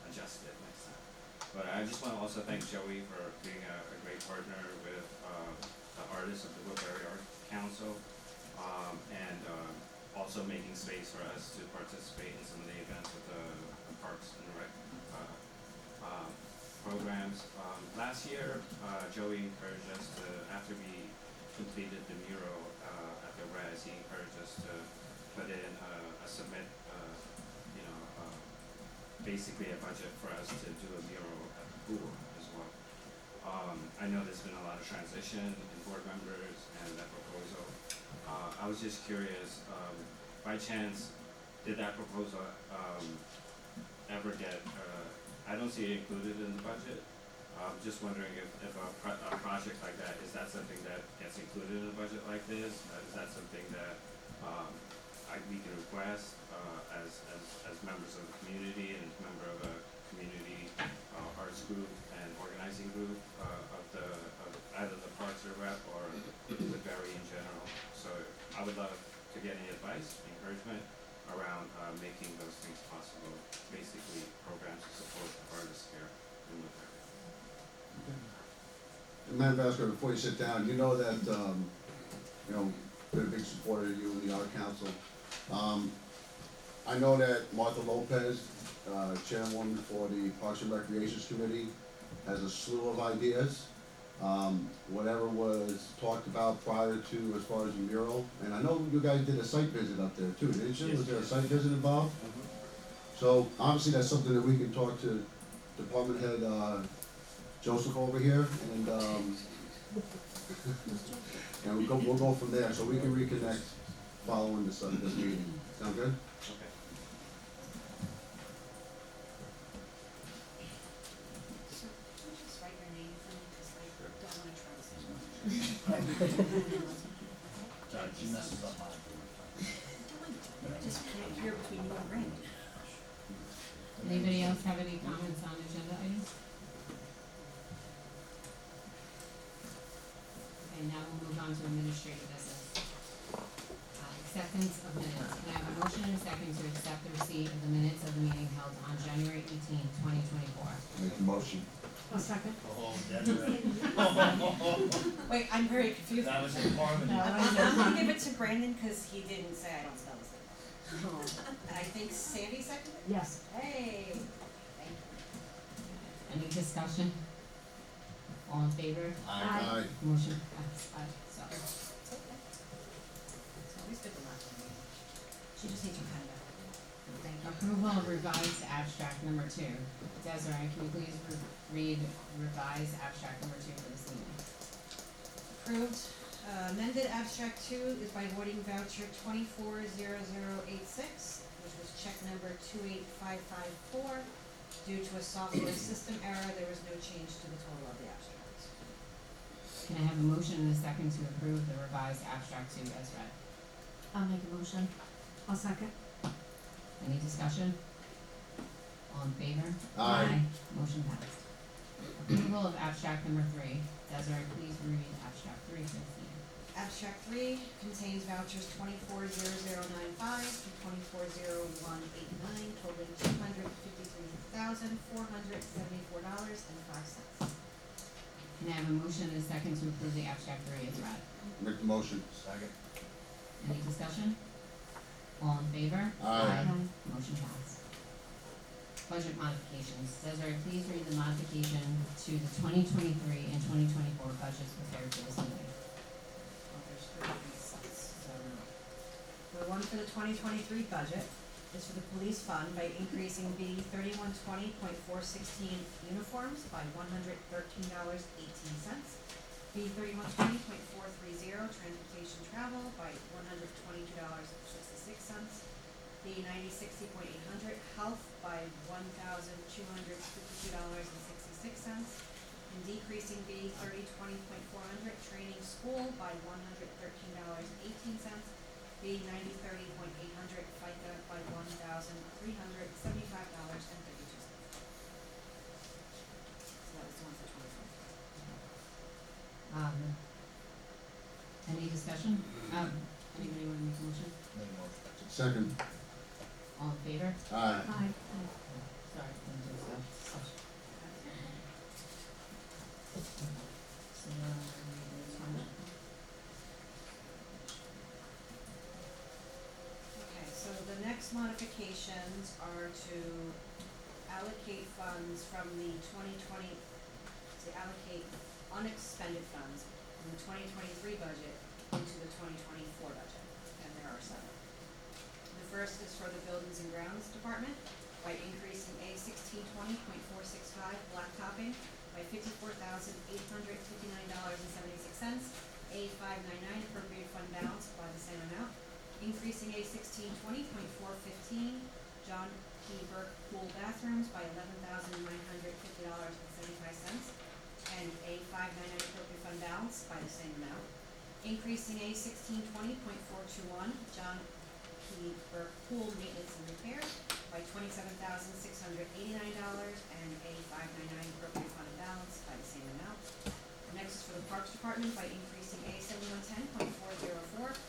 adjust it next time. But I just want to also thank Joey for being a great partner with the artists of the Woodbury Art Council, and also making space for us to participate in some of the events with the Parks and Rec programs. Last year, Joey encouraged us to, after we completed the mural at the Res, he encouraged us to put in a submit, basically a budget for us to do a mural at the pool as well. I know there's been a lot of transition in board members and that proposal. I was just curious, by chance, did that proposal ever get, I don't see it included in the budget. Just wondering if a project like that, is that something that gets included in a budget like this? Is that something that we can request as members of the community and member of a community arts group and organizing group of either the Parks or Rep or Woodbury in general. So I would love to get any advice, encouragement around making those things possible. Basically, programs to support the artists here in Woodbury. And Madam Vasco, before you sit down, you know that, you know, been a big supporter of you and the Art Council. I know that Martha Lopez, chairwoman for the Parks and Recreations Committee, has a slew of ideas. Whatever was talked about prior to as far as the mural, and I know you guys did a site visit up there too, didn't you? Yes, Was there a yes. site visit involved? So obviously that's something that we can talk to Department Head, Joseph over here, and, and we'll go from there, so we can reconnect following this meeting. Sound good? Okay. So, can you just write your name for me, because I don't wanna try this. Sorry, she messes up mine. Just right here between you and Brandon. Anybody else have any comments on agenda items? Okay, now we'll move on to administrative business. Acceptance of minutes. Can I have a motion and a second to accept the receipt of the minutes of the meeting held on January 18th, 2024? Make a motion. A second. Oh, that's right. Wait, I'm very confused. That was in harmony. I'm gonna give it to Brandon, cause he didn't say I don't spell his name. And I think Sandy seconded it? Yes. Hey, thank you. Any discussion? All in favor? Aye. Motion passed. Sorry. It's okay. It's always good to laugh at me. She just needs your pen back. Thank you. Approval of revised abstract number 2. Desiree, can you please read revised abstract number 2 for this evening? Approved. Amended abstract 2 is by voiding voucher 240086, which was check number 28554. Due to a software system error, there was no change to the total of the abstracts. Can I have a motion and a second to approve the revised abstract 2 as read? I'll make a motion. I'll second. Any discussion? All in favor? Aye. Motion passed. Approval of abstract number 3. Desiree, please read abstract 3 for this evening. Abstract 3 contains vouchers 240095 to 240189, totaling $253,474.05. Can I have a motion and a second to approve the abstract 3 as read? Make the motion. Second. Any discussion? All in favor? Aye. Motion passed. Budget modifications. Desiree, please read the modification to the 2023 and 2024 budgets prepared for this meeting. Well, there's 3 sets, so. The one for the 2023 budget is for the police fund by increasing B 3120.416 uniforms by $113.18. B 3120.430 transportation travel by $122.66. B 9060.800 health by $1,252.66. And decreasing B 3020.400 training school by $113.18. B 9030.800 FICA by $1,375.32. So that was the one for 2023. Any discussion? Anybody want to make a motion? Make a motion. Second. All in favor? Aye. Sorry. I'm just, so, this one. Okay, so the next modifications are to allocate funds from the to allocate unexpended funds from the 2023 budget into the 2024 budget, and there are 7. The first is for the Buildings and Grounds Department by increasing A 1620.465 blacktopping by $54,859.76, A 599 appropriate fund balance by the same amount, increasing A 1620.415 John P. Burke pool bathrooms by $11,950.75, and A 599 appropriate fund balance by the same amount, increasing A 1620.421 John P. Burke pool maintenance and repair by $27,689, and A 599 appropriate fund balance by the same amount. Next is for the Parks equipment by increasing A 7110.404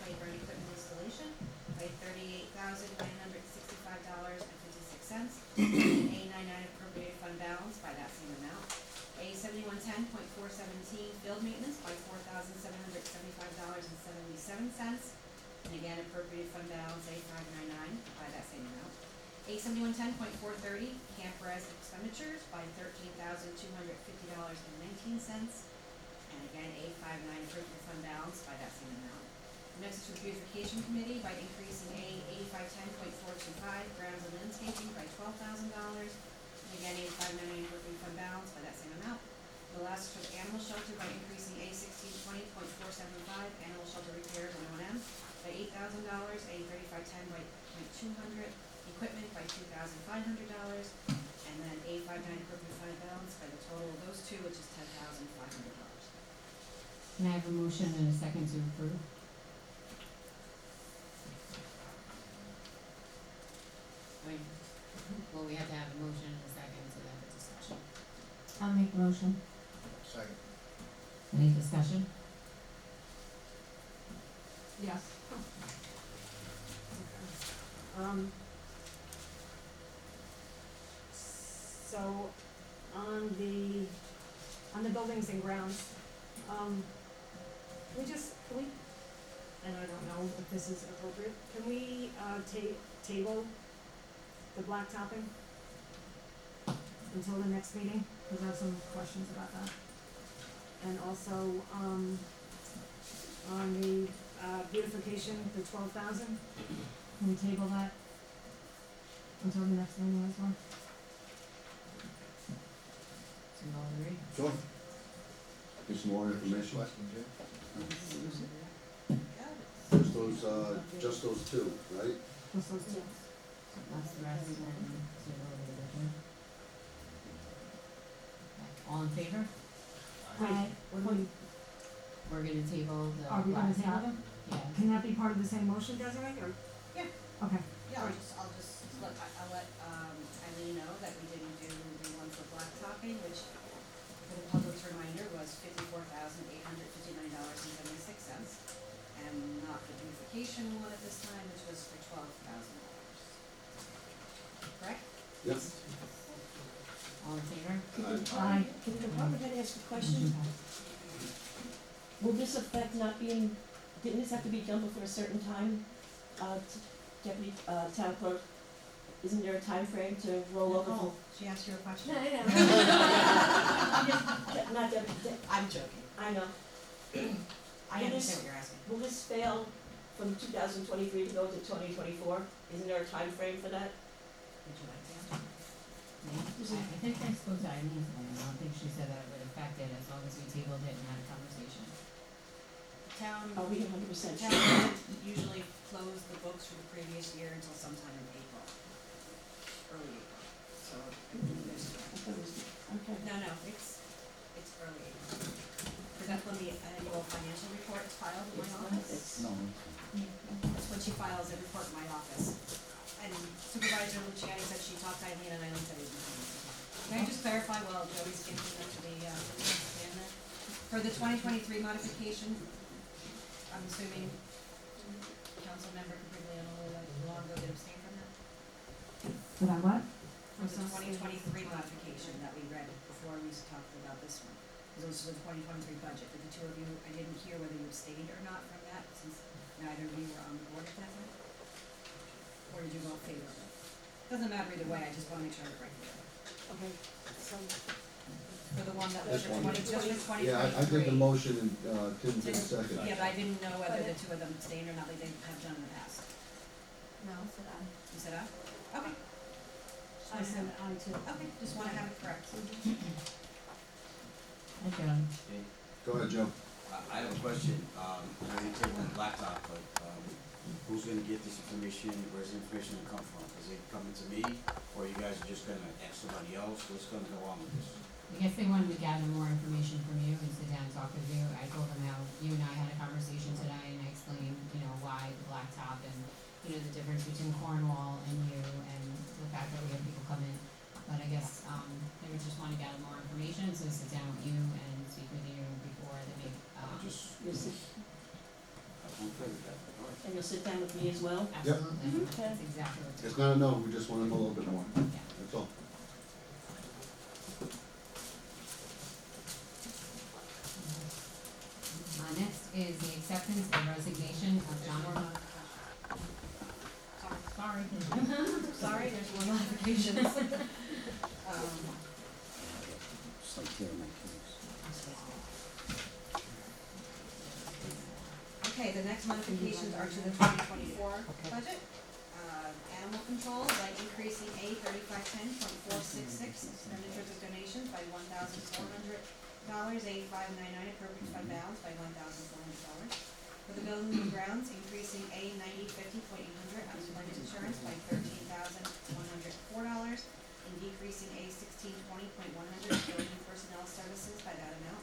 playground equipment installation by $38,965.56. And A 99 appropriated fund balance by that same amount. A 7110.417 field maintenance by $4,775.77. And again, appropriated fund balance A 599 by that same amount. A 7110.430 camp res expenditures by $13,250.19. And again, A 59 appropriate fund balance by that same amount. Next is the beautification committee by increasing A 8510.425 grounds and landscaping by $12,000. And again, A 598 appropriate fund balance by that same amount. The last is for the animal shelter by increasing A 1620.475 animal shelter repairs and O&M by $8,000. A 3510 by .200 equipment by $2,500. And then A 59 appropriate fund balance by the total of those two, which is $10,500. Can I have a motion and a second to approve? Wait, well, we have to have a motion and a second to have a discussion. I'll make the motion. Second. Any discussion? Yes. So, on the buildings and grounds, can we, and I don't know if this is appropriate, can we, table the blacktopping until the next meeting? Cause I have some questions about that. And also, on the, beautification, the 12,000, can we table that until the next meeting as well? So you all agree? Sure. Get some more information. Just those two, right? Just those two. That's the rest and then zero the division. All in favor? Wait, what do we, We're gonna table the. are we gonna black- table them? Yeah. Can that be part of the same motion, Desiree, or? Yeah. Okay. Yeah, I'll just let Eileen know that we didn't do the one for blacktopping, which for the public's reminder was $54,859.76. And not the beautification one at this time, which was for $12,000. Correct? Yep. All in favor? Aye. Can the department head ask a question? Will this affect not being, didn't this have to be done before a certain time? Deputy, town clerk, isn't there a time frame to roll over? Nicole, she asked you a question? No, I know. Not deputy, I'm joking. I know. I understand what you're asking. Will this fail from 2023 to go to 2024? Isn't there a time frame for that? Would you like to answer? I think I spoke to Eileen, and I don't think she said that it would affect it as long as we tabled it and had a conversation. Town, Are we 100% town sure? doesn't usually close the books for the previous year until sometime in April. Early April. So, there's, Okay. no, it's early April. Because that's when the annual financial report is filed in my office. That's when she files a report in my office. And Supervisor Luciani said she talked to Eileen and Eileen said it was Can I just clarify while Joey's getting into the, stand there? For the 2023 modification, I'm assuming Councilmember Caprigliano Longo did abstain from that? For that what? For the 2023 modification that we read before we talked about this one. Because it was for the 2023 budget. Did the two of you, I didn't hear whether you abstained or not from that, since neither of you were on the board at that time? Or did you vote favorably? Doesn't matter either way, I just wanna make sure I have it right here. Okay, so, For the one that was This for one. 20, just for 2023. Yeah, I did the motion and, Tim did the second. Yeah, but I didn't know whether the two of them abstained or not, like they have done in the past. No, said I. You said aye? Okay. I said I too. Okay, just wanna have it correct. Hi, Joan. Go ahead, Joe. I have a question, I know you're tabling blacktop, but, who's gonna get this information, where's the information gonna come from? Is it coming to me, or you guys are just gonna ask somebody else, what's gonna go on with this? I guess they wanted to gather more information from you and sit down and talk with you. I told them how you and I had a conversation today and I explained, why the blacktop and, the difference between Cornwall and you and the fact that we have people come in. But I guess, they would just wanna gather more information, so sit down with you and speak with you before they make, Just sit down with me as well? Absolutely, Okay. that's exactly what. It's not a no, we just wanna know a little bit more, Yeah. that's all. Next is the acceptance and resignation of John Sorry. Sorry, there's more modifications. Okay, the next modifications are to the 2024 budget. Animal control by increasing A 3510 from 466 expenditures of donations by $1,400, 8599 appropriate fund balance by $1,400. For the buildings and grounds, increasing A 9050.800 unemployment insurance by $13,104, and decreasing A 1620.100 building personnel services by that amount.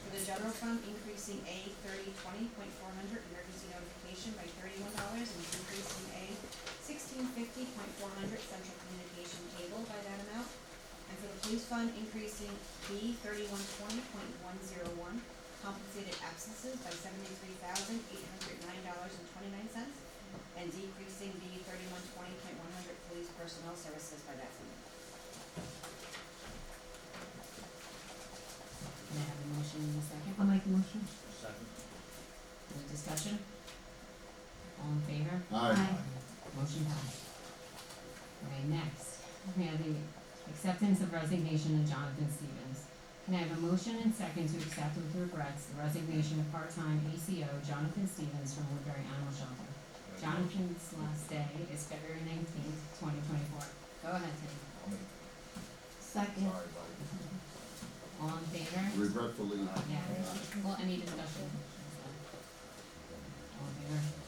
For the general fund, increasing A 3020.400 emergency notification by $31, and decreasing A 1650.400 central communication cable by that amount. And for the police fund, increasing B 3120.101 compensated absences by $73,809.29, and decreasing B 3120.100 police personnel services by that same amount. Can I have a motion in a second? I'll make the motion. Second. Any discussion? All in favor? Aye. Motion passed. Okay, next, we have the acceptance of resignation of Jonathan Stevens. Can I have a motion and second to accept with regrets the resignation of part-time ACO Jonathan Stevens from Woodbury Animal Shelter? Jonathan's last day is February 19th, 2024. Go ahead, Tim. Second. All in favor? Regretfully, Yeah. Well, any discussion? All in favor? Aye.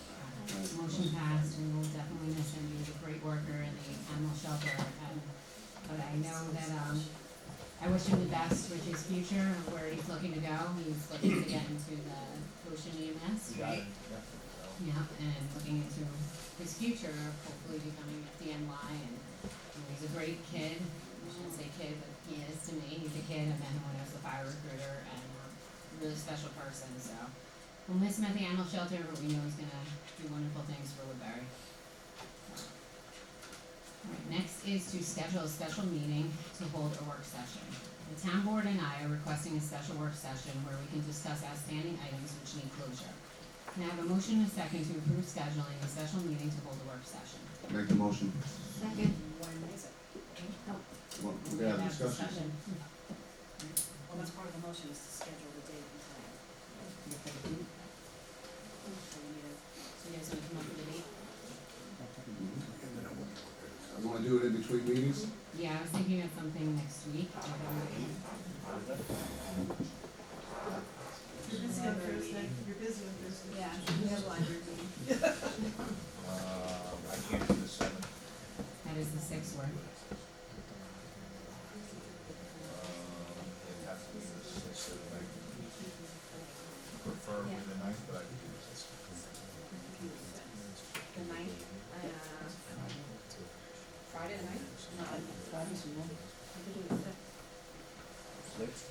Motion passed, we will definitely miss him, he was a great worker in the animal shelter, and, but I know that, I wish him the best with his future, and where he's looking to go, he's looking to get into the ocean EMS, right? Yeah, and looking into his future of hopefully becoming FDNY, and he's a great kid, I shouldn't say kid, but he is to me, he's a kid, I met him when I was a fire recruiter, and a really special person, so. We'll miss him at the animal shelter, but we know he's gonna do wonderful things for Woodbury. Alright, next is to schedule a special meeting to hold a work session. The town board and I are requesting a special work session where we can discuss outstanding items which need closure. Can I have a motion and a second to approve scheduling a special meeting to hold a work session? make the motion. Second. When is it? Well, we're gonna have discussion. Well, that's part of the motion, is to schedule the date and time. So we need a, So you guys wanna come up with a date? You wanna do it in between meetings? Yeah, I was thinking of something next week. You're busy on Thursday. You're busy on Thursday. Yeah, we have a library meeting. I can't do the seventh. That is the sixth one. It has to be the sixth of the night. Preferably the ninth, but I can do the sixth. The ninth, Friday the ninth? No, Friday's the ninth. I could do the fifth. Sixth?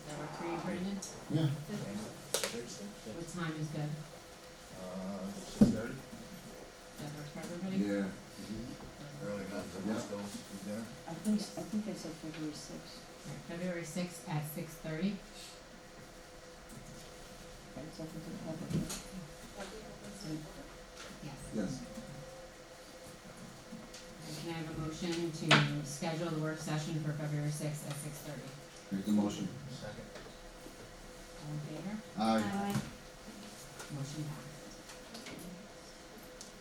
That work for you, Brandon? Yeah. Sixth? What time is good? 6:30? That works for everybody? Yeah. Early enough to Yeah. those dinner? I think I said February sixth. Alright, February sixth at 6:30. It's open to the public. Yes. Yes. Can I have a motion to schedule the work session for February sixth at 6:30? Make the motion. Second. All in favor? Aye. Motion passed.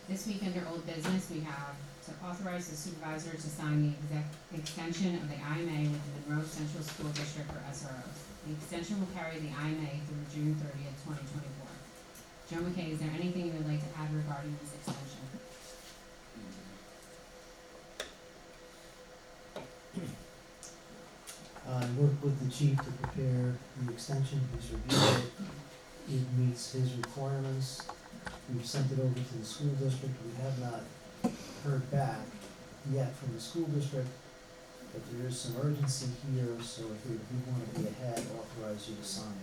This week under old business, we have to authorize the supervisor to sign the extension of the IMA with the Monroe Central School District for SROs. The extension will carry the IMA through June 30th, 2024. Joe McKay, is there anything you would like to add regarding this extension? I worked with the chief to prepare the extension, he's reviewed it, it meets his requirements. We've sent it over to the school district, we have not heard back yet from the school district, but there is some urgency here, so if we wanna be ahead, authorize you to sign it.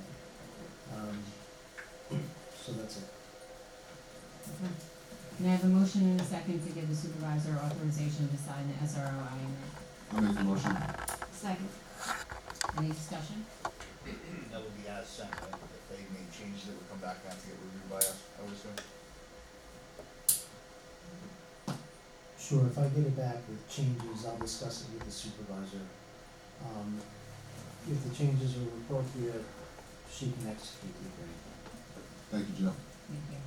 So that's it. Okay. May I have a motion and a second to give the supervisor authorization to sign the SRO IMA? I'll make the motion. Second. Any discussion? That would be as sent, right? If they made changes, it would come back and have to get reviewed by us, I would assume. Sure, if I get it back with changes, I'll discuss it with the supervisor. If the changes are appropriate, she can execute the agreement. Thank you, Joe. Thank you.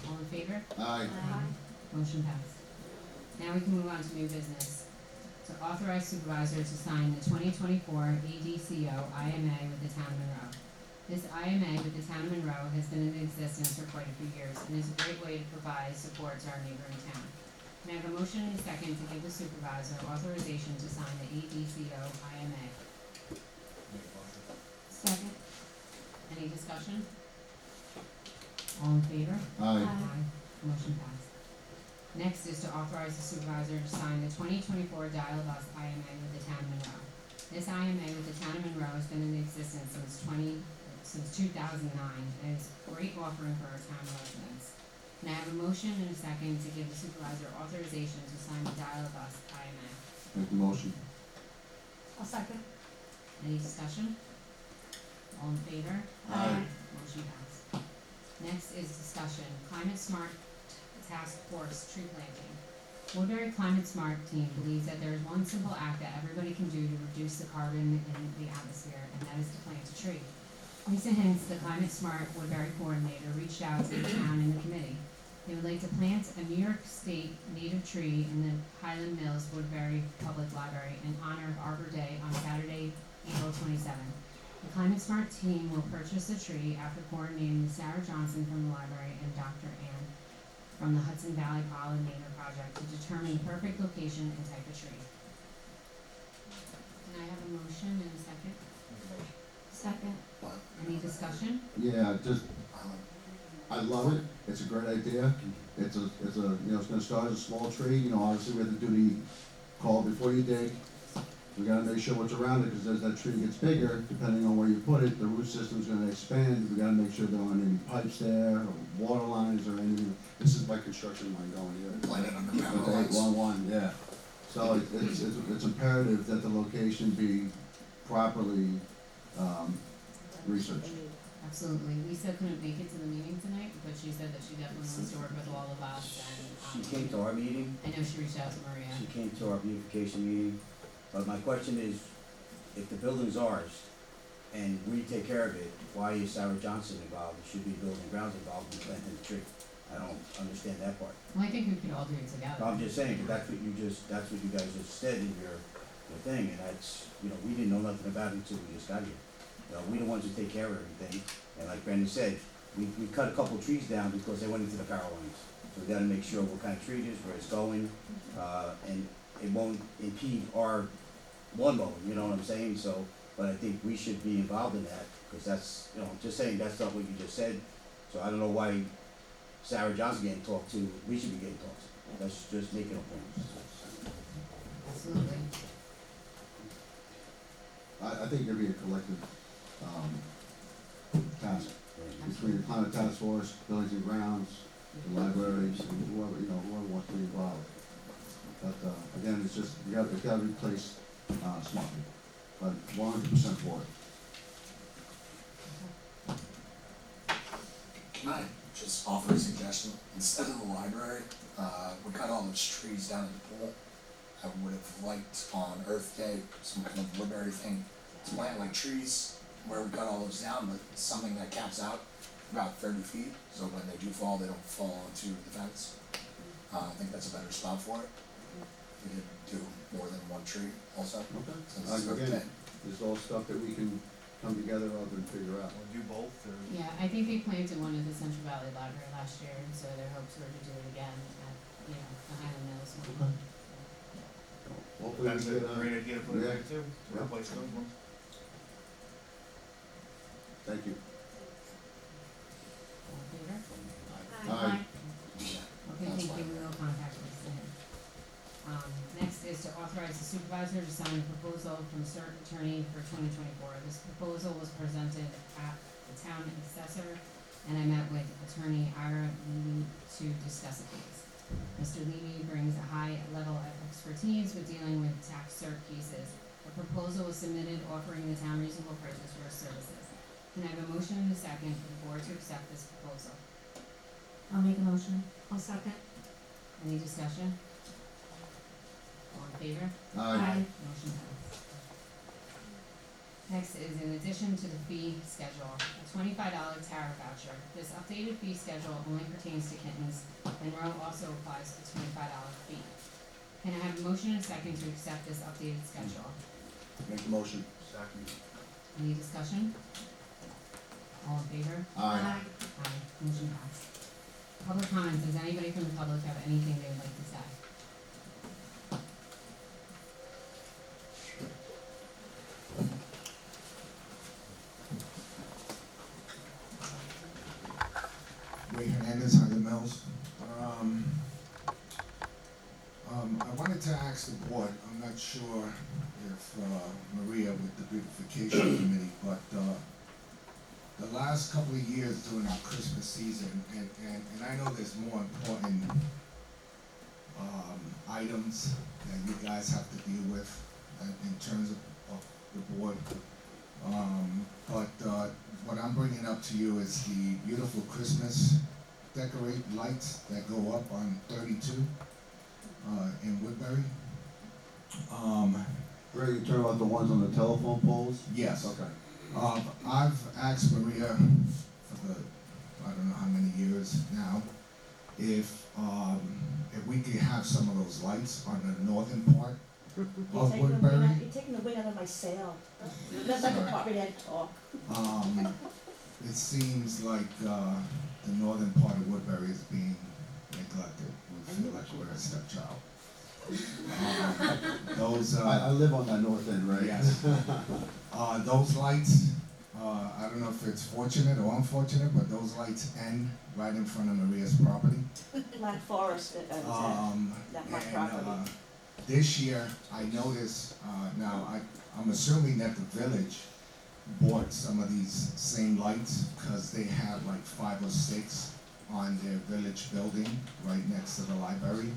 All in favor? Aye. Motion passed. Now we can move on to new business. To authorize supervisor to sign the 2024 ADCO IMA with the town of Monroe. This IMA with the town of Monroe has been in existence for quite a few years and is a great way to provide support to our neighboring town. May I have a motion and a second to give the supervisor authorization to sign the ADCO IMA? Second. Any discussion? All in favor? Aye. Motion passed. Next is to authorize the supervisor to sign the 2024 Dial-a-Bus IMA with the town of Monroe. This IMA with the town of Monroe has been in existence since 2009 and is a great offering for our town residents. May I have a motion and a second to give the supervisor authorization to sign the Dial-a-Bus IMA? Make the motion. I'll second. Any discussion? All in favor? Aye. Motion passed. Next is discussion, climate smart task force tree planting. Woodbury Climate Smart team believes that there is one simple act that everybody can do to reduce the carbon in the atmosphere, and that is to plant a tree. Lisa Hintz, the Climate Smart Woodbury coordinator, reached out to the town and the committee. They would like to plant a New York State native tree in the Highland Mills Woodbury Public Library in honor of Arbor Day on Saturday, April 27th. The Climate Smart team will purchase a tree after coordinating with Sarah Johnson from the library and Dr. Ann from the Hudson Valley Pollinator Project to determine the perfect location and type of tree. Can I have a motion and a second? Second. Any discussion? Yeah, just, I love it. It's a great idea. It's a, it's gonna start as a small tree, obviously we have to do the call before you dig. We gotta make sure what's around it, because as that tree gets bigger, depending on where you put it, the root system's gonna expand. We gotta make sure there aren't any pipes there, or water lines or anything. This is my construction line going here. Light it underground Okay, lines. one, yeah. So it's imperative that the location be properly, researched. Absolutely. Lisa couldn't make it to the meeting tonight, but she said that she definitely wants to work with all of us and, She came to our meeting, I know she reached out to Maria. she came to our beautification meeting, but my question is, if the building's ours and we take care of it, why is Sarah Johnson involved? It should be building grounds involved in planting the tree. I don't understand that part. Well, I think we could all do it together. I'm just saying, 'cause that's what you guys just said in your thing, and that's, we didn't know nothing about it until we just got here. We the ones who take care of everything, and like Brandon said, we cut a couple trees down because they went into the power lines. So we gotta make sure what kind of tree it is, where it's going, and it won't impede our lawn mowing, you know what I'm saying? So, but I think we should be involved in that, because that's, just saying, that's not what you just said. So I don't know why Sarah Johnson getting talked to, we should be getting talked to. Let's just make it a point. Absolutely. I think there'd be a collective, task between the climate task force, buildings and grounds, the libraries, and whoever wants to be involved. But, again, it's gotta be placed, smartly, but 100% for it. Can I just offer a suggestion? Instead of the library, we cut all those trees down in the pool. I would have liked on Earth Day, some kind of Woodbury thing, to plant like trees where we cut all those down, but something that caps out about 30 feet, so when they do fall, they don't fall onto the fence. I think that's a better spot for it. We could do more than one tree also, Okay. since it's Earth Day. Again, this is all stuff that we can come together of and figure out. We'll do both, or? Yeah, I think they planted one at the Central Valley Library last year, and so their hopes were to do it again at, the Highland Mills one. Hopefully That's we a get, great idea to put it yeah. there too, to Yeah. replace those ones. Thank you. All in favor? Aye. Okay, That's thank you, we will contact Lisa. Next is to authorize the supervisor to sign a proposal from CERT attorney for 2024. This proposal was presented at the town assessor and I met with attorney Ira Levy to discuss a case. Mr. Levy brings a high level of expertise with dealing with tax cert cases. A proposal was submitted offering the town reasonable prices for his services. Can I have a motion and a second for the board to accept this proposal? I'll make a motion. I'll second. Any discussion? All in favor? Motion passed. Next is in addition to the fee schedule, a $25 tariff voucher. This updated fee schedule only pertains to kittens. Monroe also applies a $25 fee. Can I have a motion and a second to accept this updated schedule? Make the motion. Second. Any discussion? All in favor? Aye. Aye. Motion passed. Public comments. Does anybody from the public have anything they would like to say? Ray Hernandez, Highland Mills. I wanted to ask the board, I'm not sure if Maria with the beautification committee, but the last couple of years during our Christmas season, and I know there's more important items that you guys have to deal with in terms of the board. But what I'm bringing up to you is the beautiful Christmas lights that go up on 32 in Woodbury. Ray, you talking about the ones on the telephone poles? Yes. Okay. I've asked Maria for I don't know how many years now, if we could have some of those lights on the northern part of Woodbury. You're taking the wind out of my sail. Let the department head talk. It seems like the northern part of Woodbury is being neglected. We feel like we're a stepchild. I live on that north end, right? Yes. Those lights, I don't know if it's fortunate or unfortunate, but those lights end right in front of Maria's property. Black Forest, not my property. This year, I noticed, now I'm assuming that the village bought some of these same lights because they have like 5 or 6 on their village building right next to the library.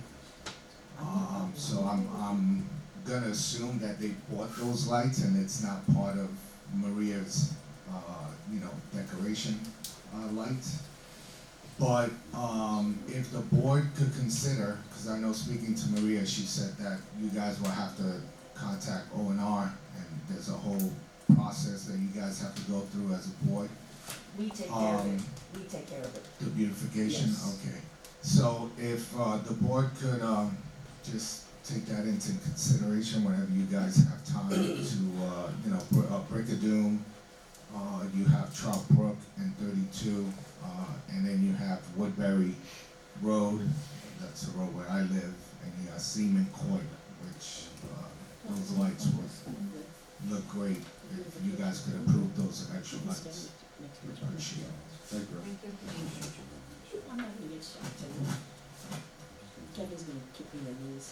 So I'm gonna assume that they bought those lights and it's not part of Maria's, decoration lights. But if the board could consider, because I know speaking to Maria, she said that you guys will have to contact O&R, and there's a whole process that you guys have to go through as a board. We take care of it. We take care of it. The beautification, Yes. okay. So if the board could just take that into consideration whenever you guys have time to, Brigadoon, you have Trout Brook and 32, and then you have Woodbury Road, that's the road where I live, and you got Seaman Court, which those lights would look great if you guys could approve those extra lights. Appreciate it. Thank you. I'm not gonna get shot Kevin's gonna kick me in the knees.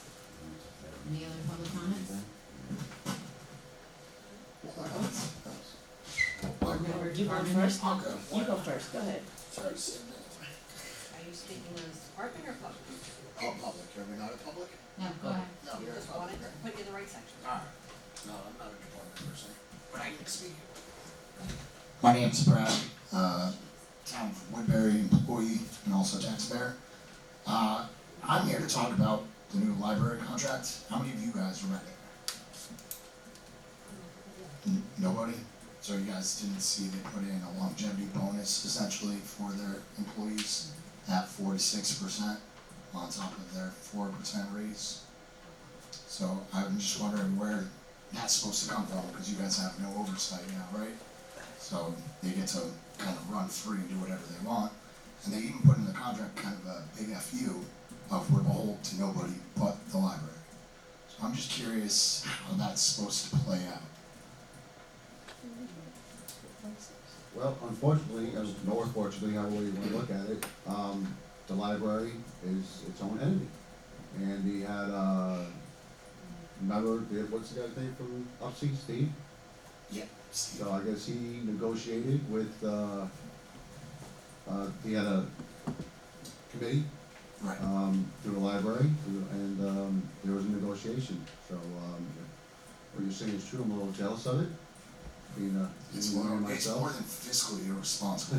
Any other public comments? Board member You go department first? head? You go first, go ahead. Are you speaking as department or public? Oh, public, are we not a public? No, go ahead. No, You we're a just public. wanted to put you in the right section. Alright, no, I'm not a department person, but I can speak. My name's Brad, town of Woodbury employee and also taxpayer. I'm here to talk about the new library contract. How many of you guys read it? Nobody? So you guys didn't see they put in a longevity bonus essentially for their employees at 46% on top of their 4% raise. So I'm just wondering where that's supposed to come from, because you guys have no oversight now, right? So they get to kind of run free and do whatever they want. And they even put in the contract kind of a big FU of we're beholden to nobody but the library. So I'm just curious how that's supposed to play out. Well, unfortunately, or fortunately, however you want to look at it, the library is its own entity. And we had, what's the guy's name from Upsea, Steve? Yeah. Steve. So I guess he negotiated with, he had a committee, Right. through the library, and, there was a negotiation, so, what you're saying is true, I'm a little jealous of it, being, It's being more, one it's myself. more than fiscally irresponsible,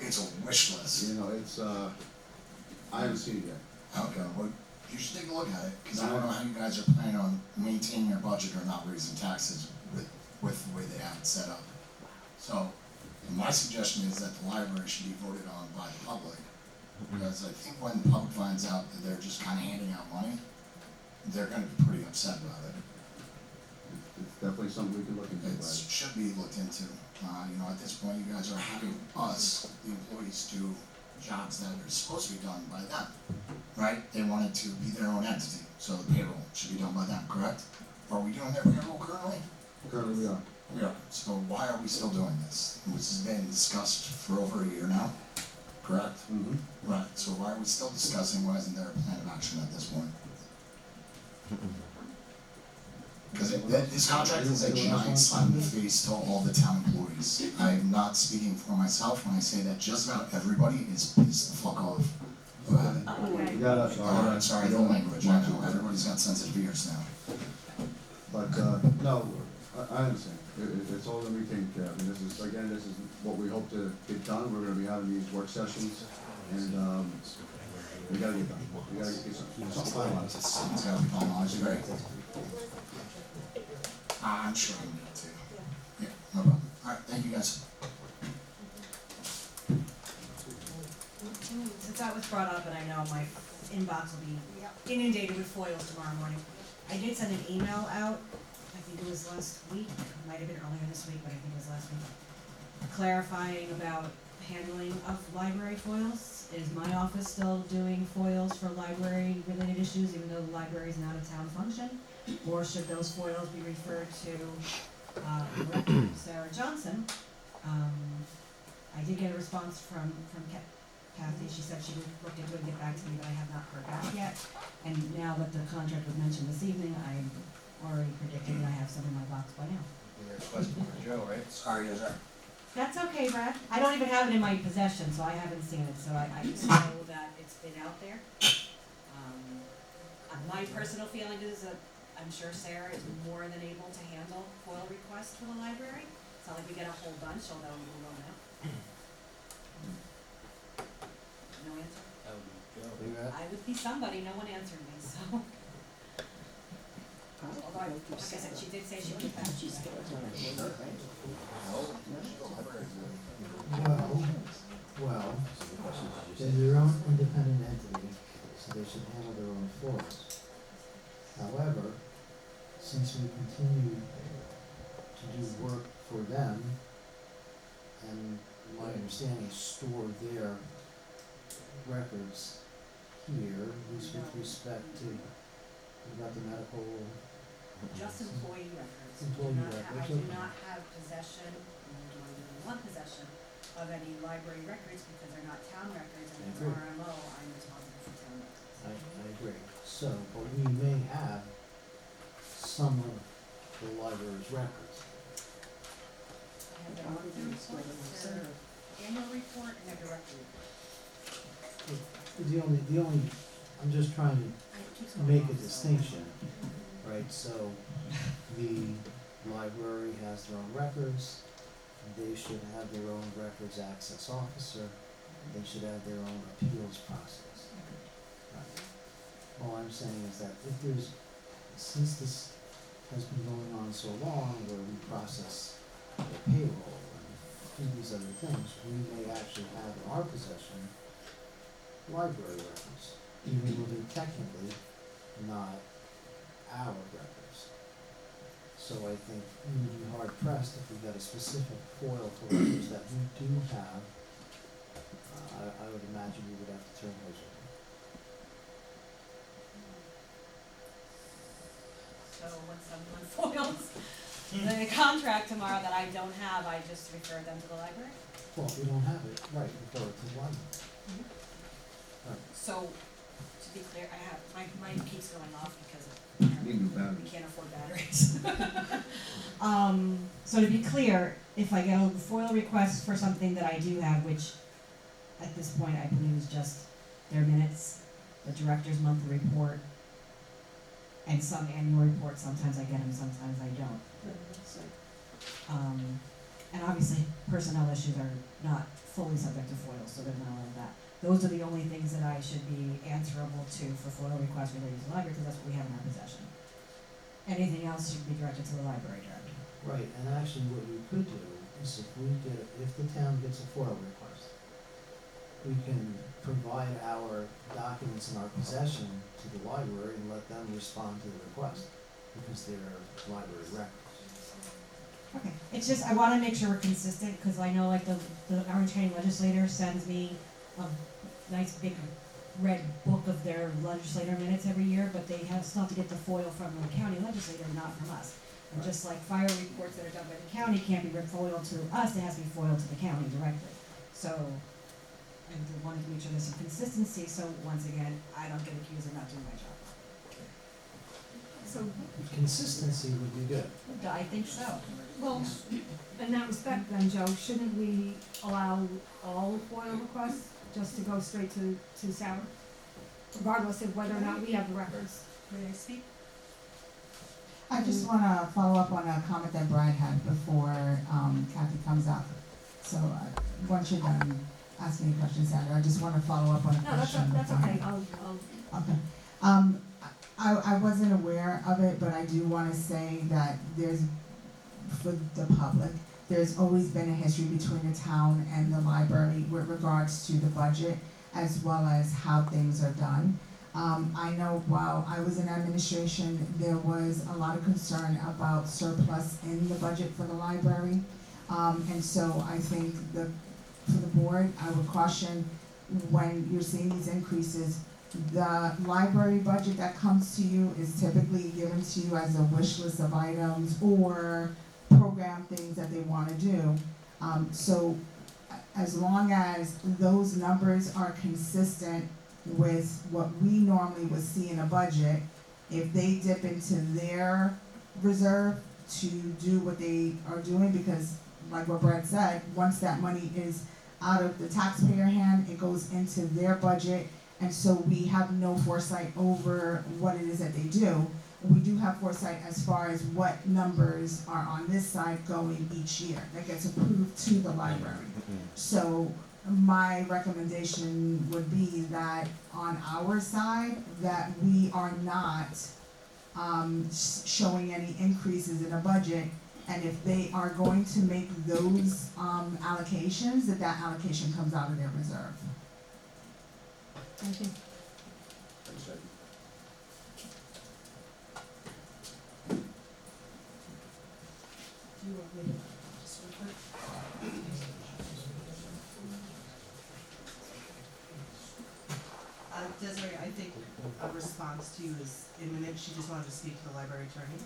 it's a wish list. You know, it's, I haven't seen it yet. Okay, well, you should take a look at it, cause I don't know how you guys are planning on maintaining your budget or not raising taxes with the way they have it set up. So, my suggestion is that the library should be voted on by the public, because I think when the public finds out that they're just kinda handing out money, they're gonna be pretty upset about it. It's definitely something we can look into, It but should be looked into. You know, at this point, you guys are having us, the employees, do jobs that are supposed to be done by them, right? They want it to be their own entity, so the payroll should be done by them, correct? Are we doing their payroll currently? currently we are. We are. So why are we still doing this? This has been discussed for over a year now, correct? Mm-hmm. Right, so why are we still discussing, why isn't there a plan of action at this point? Because this contract is a giant slap in the face to all the town employees. I'm not speaking for myself when I say that just about everybody is pissed the fuck off about it. Okay. You gotta, Alright, sorry, the language, I know, everybody's got sensitive ears now. but, no, I understand. It's all gonna be taken care of. And this is, again, this is what we hope to get done. We're gonna be having these work sessions, and, we gotta get done. We gotta get something finalized. It's gotta be finalized, great. I'm sure I can do it too. Yeah, no problem. Alright, thank you guys. Since that was brought up, and I know my inbox will be inundated with foils tomorrow morning, I did send an email out, I think it was last week, it might have been earlier this week, but I think it was last week, clarifying about handling of library foils. Is my office still doing foils for library-related issues, even though the library is not a town function? Or should those foils be referred to, Director Sarah Johnson? I did get a response from Kathy, she said she would look into it and get back to me, but I have not heard back yet. And now that the contract was mentioned this evening, I'm already predicting that I have some in my box by now. Question for Joe, right? Sorry, yes, sir. That's okay, Brad. I don't even have it in my possession, so I haven't seen it, so I just know that it's been out there. My personal feeling is that I'm sure Sarah is more than able to handle FOIL requests for the library. It's not like we get a whole bunch, although we will know. No answer? I would be somebody, no one answered me, so. Although, like I said, she did say she would get back. Well, they're their own independent entity, so they should handle their own affairs. However, since we continue to do work for them, and my understanding is store their records here, at least with respect to, we got the medical, Just employee records. Employee I records, do okay. not have possession, nor do I really want possession of any library records because they're not town records, and as I agree. RMO, I'm responsible for town records. I agree. So, but we may have some of the library's records. I have their monthly report, their annual report, and their directory report. The only, I'm just trying to make a distinction, right? So, the library has their own records, they should have their own records access officer, they should have their own appeals process. Right. All I'm saying is that if there's, since this has been going on so long, where we process the payroll and do these other things, we may actually have in our possession library records, even though they're technically not our records. So I think we would be hard pressed if we got a specific FOIL for records that we do have. I would imagine we would have to turn those over. So when someone foils the contract tomorrow that I don't have, I just refer them to the library? Well, if we don't have it, right, refer it to the library. Right. So, to be clear, I have, my keeps going off because apparently Need new batteries. we can't afford batteries. So to be clear, if I get a FOIL request for something that I do have, which at this point, I believe is just their minutes, the director's monthly report, and some annual reports. Sometimes I get them, sometimes I don't. And obviously, personnel issues are not fully subject to FOIL, so there's not all of that. Those are the only things that I should be answerable to for FOIL requests related to the library, because that's what we have in our possession. Anything else should be directed to the library director. Right, and actually what we could do is if the town gets a FOIL request, we can provide our documents in our possession to the library and let them respond to the request, because they're library records. Okay, it's just, I wanna make sure we're consistent, cause I know like the Orange County legislator sends me a nice big red book of their legislator minutes every year, but they still have to get the FOIL from the county legislator, not from us. And just like fire reports that are done by the county can't be FOIL to us, it has to be FOIL to the county directly. So, I wanted to make sure there's some consistency, so once again, I don't get accused of not doing my job. So, Consistency would be good. I think so. well, in that respect then, Joe, shouldn't we allow all FOIL requests just to go straight to Sarah? Regardless of whether or not we have the records. May I speak? I just wanna follow up on a comment that Brian had before, Kathy comes up. So, once you're done asking your questions, Sandra, I just wanna follow up on a No, that's, question. that's that okay, Brian- I'll, Okay. I wasn't aware of it, but I do wanna say that for the public, there's always been a history between the town and the library with regards to the budget, as well as how things are done. I know while I was in administration, there was a lot of concern about surplus in the budget for the library. And so I think for the board, I would caution when you're seeing these increases, the library budget that comes to you is typically given to you as a wish list of items or program things that they wanna do. So as long as those numbers are consistent with what we normally would see in a budget, if they dip into their reserve to do what they are doing, because like what Brett said, once that money is out of the taxpayer hand, it goes into their budget, and so we have no foresight over what it is that they do. We do have foresight as far as what numbers are on this side going each year, that gets approved to the library. So my recommendation would be that on our side, that we are not showing any increases in a budget, and if they are going to make those allocations, that allocation comes out of their reserve. thank you. Do you want me to just real quick? Desiree, I think a response to you is imminent. She just wanted to speak to the library attorney.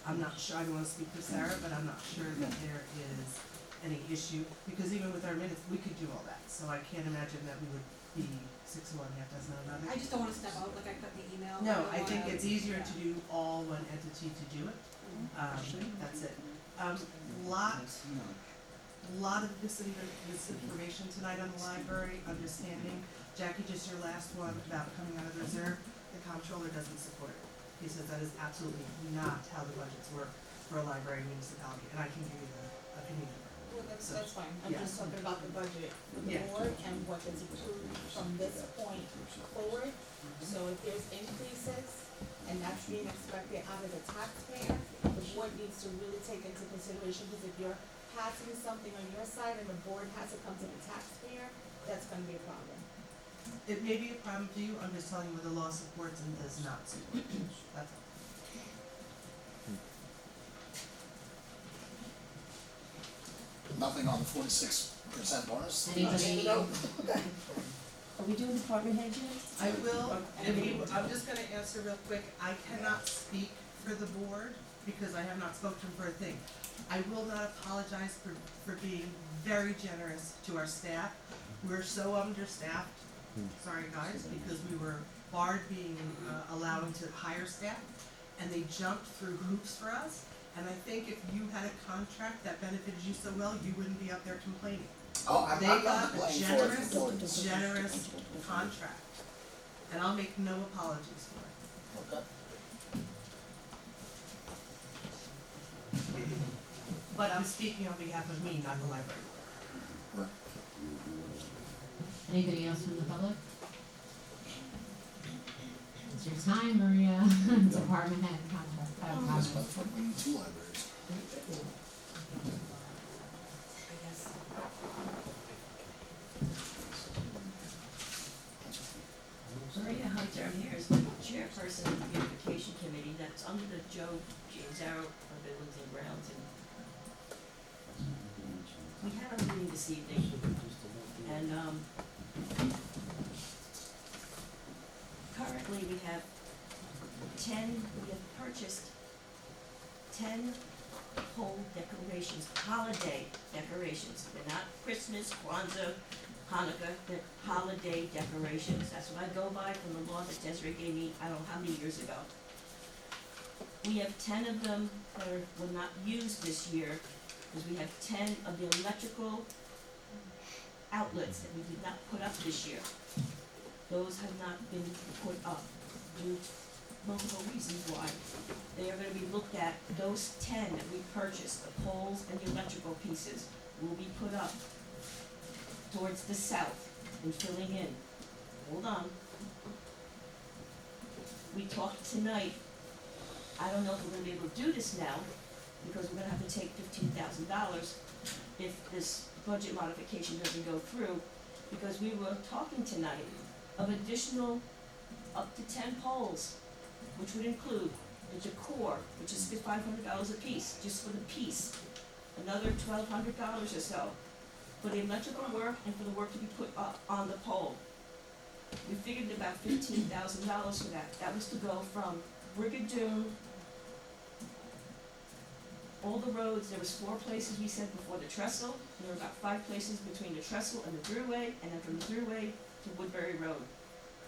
I'm not sure, I don't wanna speak for Sarah, but I'm not sure that there is any issue, because even with our minutes, we could do all that. So I can't imagine that we would be 6 of one, half dozen of another. I just don't wanna step out, like I put in the email. No, don't I think wanna- it's easier yeah. to do all one entity to do it. That's it. Lot of misinformation tonight on the library, understanding. Jackie, just your last one about coming out of the reserve, the comptroller doesn't support it. He says that is absolutely not how the budgets work for a library municipality, and I can give you the opinion. Well, that's So, fine, I'm yeah. just talking about the budget for the Yeah. board and what is approved from this point forward. So if there's increases, and that's being expected out of the taxpayer, the board needs to really take into consideration, because if you're passing something on your side and the board has to come to the taxpayer, that's gonna be a problem. It may be a problem for you, I'm just telling you what the law supports and does not support. That's all. Nothing on the 46% bonus? Anybody? Are we doing department head yet? I will, I'm just gonna answer real quick, I cannot speak for the board, because I have not spoken for a thing. I will not apologize for being very generous to our staff. We're so understaffed, sorry guys, because we were barred being, allowing to hire staff, and they jumped through hoops for us. And I think if you had a contract that benefited you so well, you wouldn't be up there complaining. Oh, I'm They not got a playing generous contract, and I'll make no apologies for it. Okay. But I'm speaking on behalf of me, not the library. Anybody else from the public? It's your time, Maria. Department head contract, That's comments. what we need 2 libraries. Maria Hunter, I'm here as the chairperson of the beautification committee that's under the Joe Gianzaro of Buildings and Grounds. And we had a meeting this evening, and currently we have purchased 10 pole decorations, holiday decorations. They're not Christmas, Kwanzaa, Hanukkah, they're holiday decorations. That's what I go by from the law that Desiree gave me, I don't know how many years ago. We have 10 of them that were not used this year, because we have 10 of the electrical outlets that we did not put up this year. Those have not been put up due to multiple reasons why. They are gonna be looked at, those 10 that we purchased, the poles and the electrical pieces, will be put up towards the south and filling in. Hold on. We talked tonight, I don't know if we're gonna be able to do this now, because we're gonna have to take $15,000 if this budget modification doesn't go through, because we were talking tonight of additional up to 10 poles, which would include the decor, which is $500 a piece, just for the piece. Another $1,200 or so for the electrical work and for the work to be put up on the pole. We figured about $15,000 for that. That was to go from Brigadoon, all the roads, there was 4 places we said before the trestle, and there were about 5 places between the trestle and the Thruway, and then from the Thruway to Woodbury Road.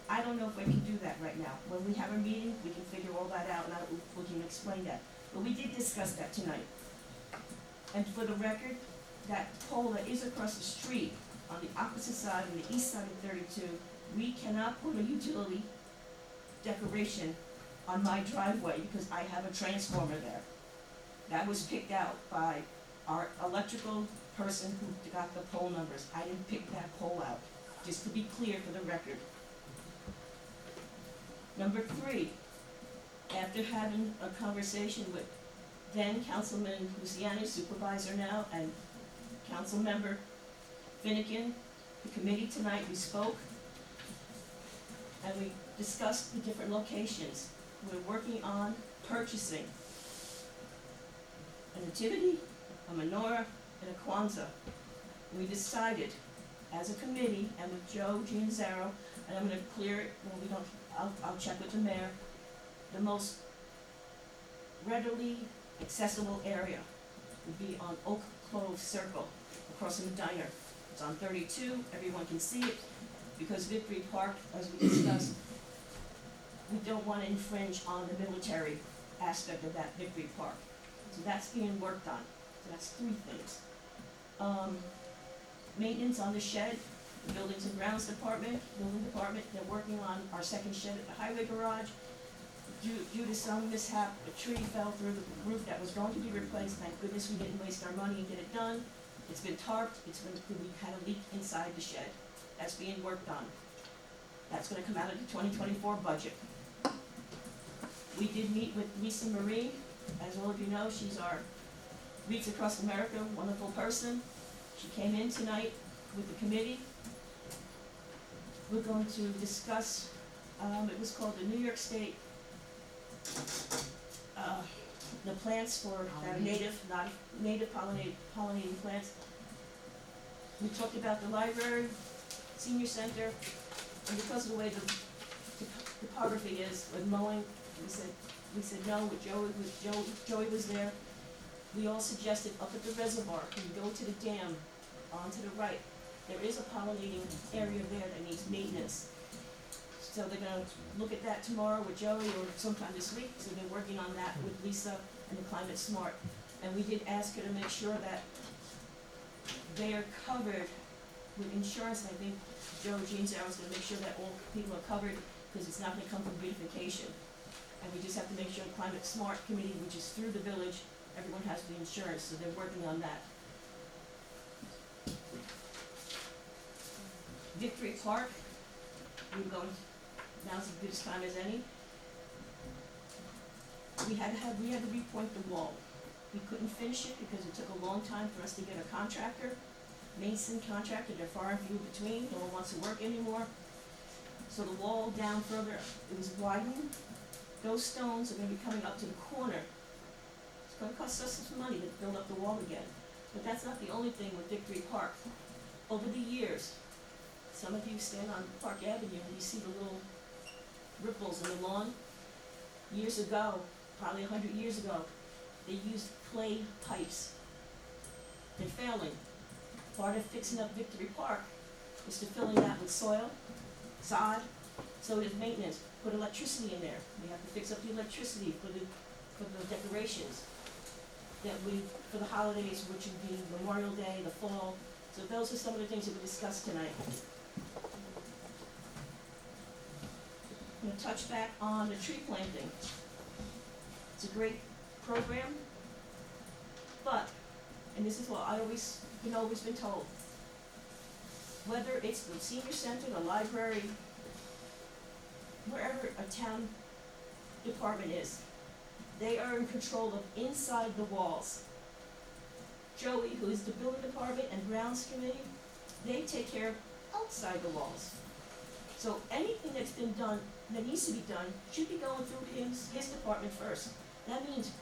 I don't know if I can do that right now. When we have a meeting, we can figure all that out, and we can explain that. But we did discuss that tonight. And for the record, that pole that is across the street, on the opposite side, on the east side of 32, we cannot put a utility decoration on my driveway because I have a transformer there. That was picked out by our electrical person who got the pole numbers. I didn't pick that pole out, just to be clear for the record. Number 3, after having a conversation with then Councilman Luciani, supervisor now, and Council Member Finnegan, the committee tonight, we spoke, and we discussed the different locations. We're working on purchasing a nativity, a menorah, and a Kwanzaa. We decided, as a committee, and with Joe Gianzaro, and I'm gonna clear it, well, we don't, I'll check with the mayor, the most readily accessible area would be on Oak Clove Circle, across from the diner. It's on 32, everyone can see it, because Victory Park, as we discussed, we don't wanna infringe on the military aspect of that Victory Park. So that's being worked on, so that's 3 things. Maintenance on the shed, the building department, they're working on our second shed at the highway garage. Due to some mishap, a tree fell through the roof that was going to be replaced. Thank goodness we didn't waste our money and get it done. It's been tarped, we had a leak inside the shed. That's being worked on. That's gonna come out of the 2024 budget. We did meet with Lisa Marie. As all of you know, she's our Reach Across America wonderful person. She came in tonight with the committee. We're going to discuss, it was called the New York State, the plants for that are native pollinating plants. We talked about the library, senior center, and because of the way the topography is with mowing, we said no, with Joey was there. We all suggested up at the reservoir, when you go to the dam, on to the right, there is a pollinating area there that needs maintenance. So they're gonna look at that tomorrow with Joey or sometime this week, so they're working on that with Lisa and the Climate Smart. And we did ask her to make sure that they are covered with insurance, and I think Joe Jean said I was gonna make sure that all people are covered, because it's not gonna come from beautification. And we just have to make sure the Climate Smart Committee, which is through the village, everyone has the insurance, so they're working on that. Victory Park, we're going, now's as good a time as any. We had to repoint the wall. We couldn't finish it because it took a long time for us to get a contractor, mason contractor, they're far and few between, no one wants to work anymore. So the wall down further, it was widening. Those stones are gonna be coming up to the corner. It's gonna cost us some money to build up the wall again. But that's not the only thing with Victory Park. Over the years, some of you stand on Park Avenue and you see the little ripples in the lawn. Years ago, probably 100 years ago, they used clay pipes. They're failing. Part of fixing up Victory Park is to fill in that with soil, sod, so there's maintenance. Put electricity in there. We have to fix up the electricity for the decorations for the holidays, which would be Memorial Day, the fall. So those are some of the things that we discussed tonight. I'm gonna touch back on the tree planting. It's a great program, but, and this is what I always been told, whether it's the senior center, the library, wherever a town department is, they are in control of inside the walls. Joey, who is the building department and grounds committee, they take care of outside the walls. So anything that's been done, that needs to be done, should be going through his department first. That means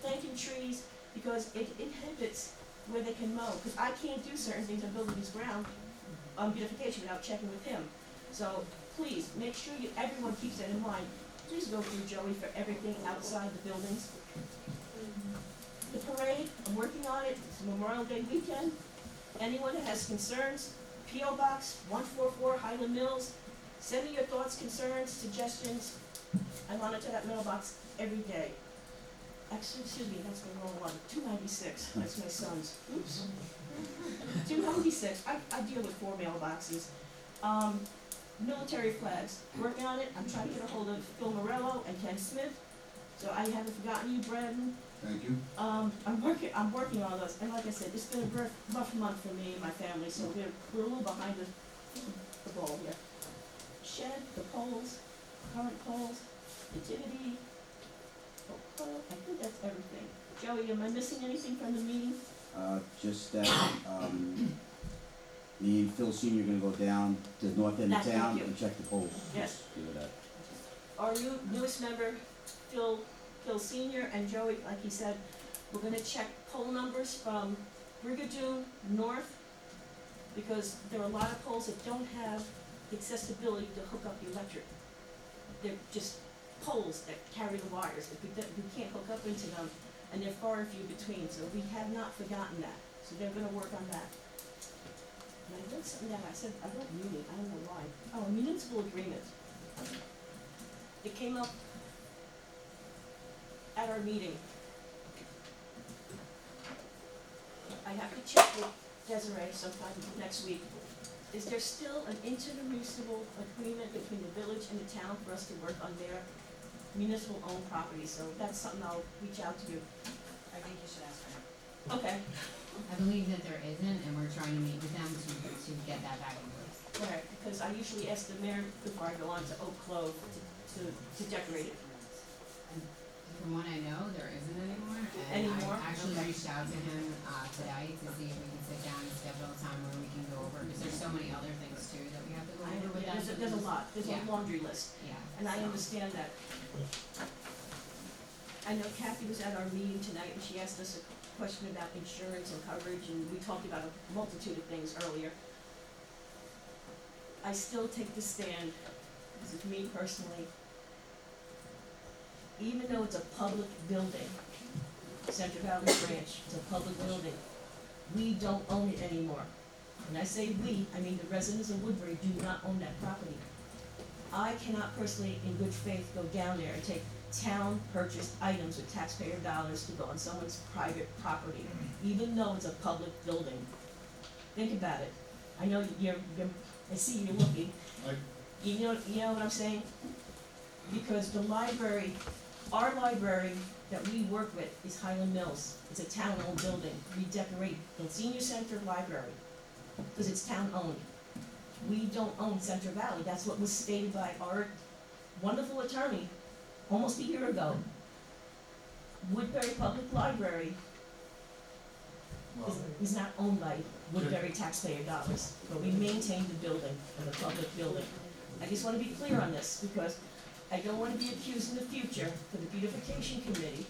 planting trees, because it inhibits where they can mow, because I can't do certain things on buildings ground, on beautification without checking with him. So please, make sure everyone keeps that in mind. Please go through Joey for everything outside the buildings. The parade, I'm working on it, it's Memorial Day weekend. Anyone that has concerns, P.O. Box 144 Highland Mills, send me your thoughts, concerns, suggestions. I monitor that mailbox every day. Actually, excuse me, that's the wrong one, 296, that's my son's, oops. 296, I deal with 4 mailboxes. Military flags, working on it, I'm trying to get a hold of Phil Morello and Ken Smith, so I haven't forgotten you, Brendan. Thank you. I'm working on those, and like I said, it's been a rough month for me and my family, so we're a little behind the ball here. Shed, the poles, current poles, nativity, I think that's everything. Joey, am I missing anything from the meeting? Just that, me and Phil Senior are gonna go down to the north end of Thank town you. and check the poles. Yes. Just do that. Our newest member, Phil Senior, and Joey, like he said, we're gonna check pole numbers from Brigadoon north, because there are a lot of poles that don't have the accessibility to hook up the electric. They're just poles that carry the wires, we can't hook up into them, and they're far and few between, so we have not forgotten that, so they're gonna work on that. And I did something that I said, I don't mean it, I don't know why. Oh, a municipal agreement. It came up at our meeting. I have to check with Desiree sometime next week. Is there still an intermunicipal agreement between the village and the town for us to work on their municipal owned property? So that's something I'll reach out to you. I think you should ask her. Okay. I believe that there isn't, and we're trying to meet with them to get that back in place. Right, because I usually ask the mayor before I go on to Oak Clove to decorate it. From what I know, there isn't anymore, and Anymore? I actually Okay. reached out to him, today to see if we can sit down and schedule a time where we can go over, because there's so many other things too that we have to go over with them. There's a lot, there's a Yeah. laundry list, Yeah. and I so- understand that. I know Kathy was at our meeting tonight, and she asked us a question about insurance and coverage, and we talked about a multitude of things earlier. I still take the stand, this is me personally, even though it's a public building, Central Valley Branch, it's a public building, we don't own it anymore. When I say we, I mean the residents of Woodbury do not own that property. I cannot personally, in good faith, go down there and take town-purchased items with taxpayer dollars to go on someone's private property, even though it's a public building. think about it. I know you're, I see you looking. Like, You know what I'm saying? Because the library, our library that we work with is Highland Mills. It's a town-owned building. We decorate the senior center library, because it's town-owned. We don't own Central Valley. That's what was stated by our wonderful attorney almost a year ago. Woodbury Public Library well, is not owned by Woodbury taxpayer dollars, but we maintain the building and the public building. I just wanna be clear on this, because I don't wanna be accused in the future for the beautification committee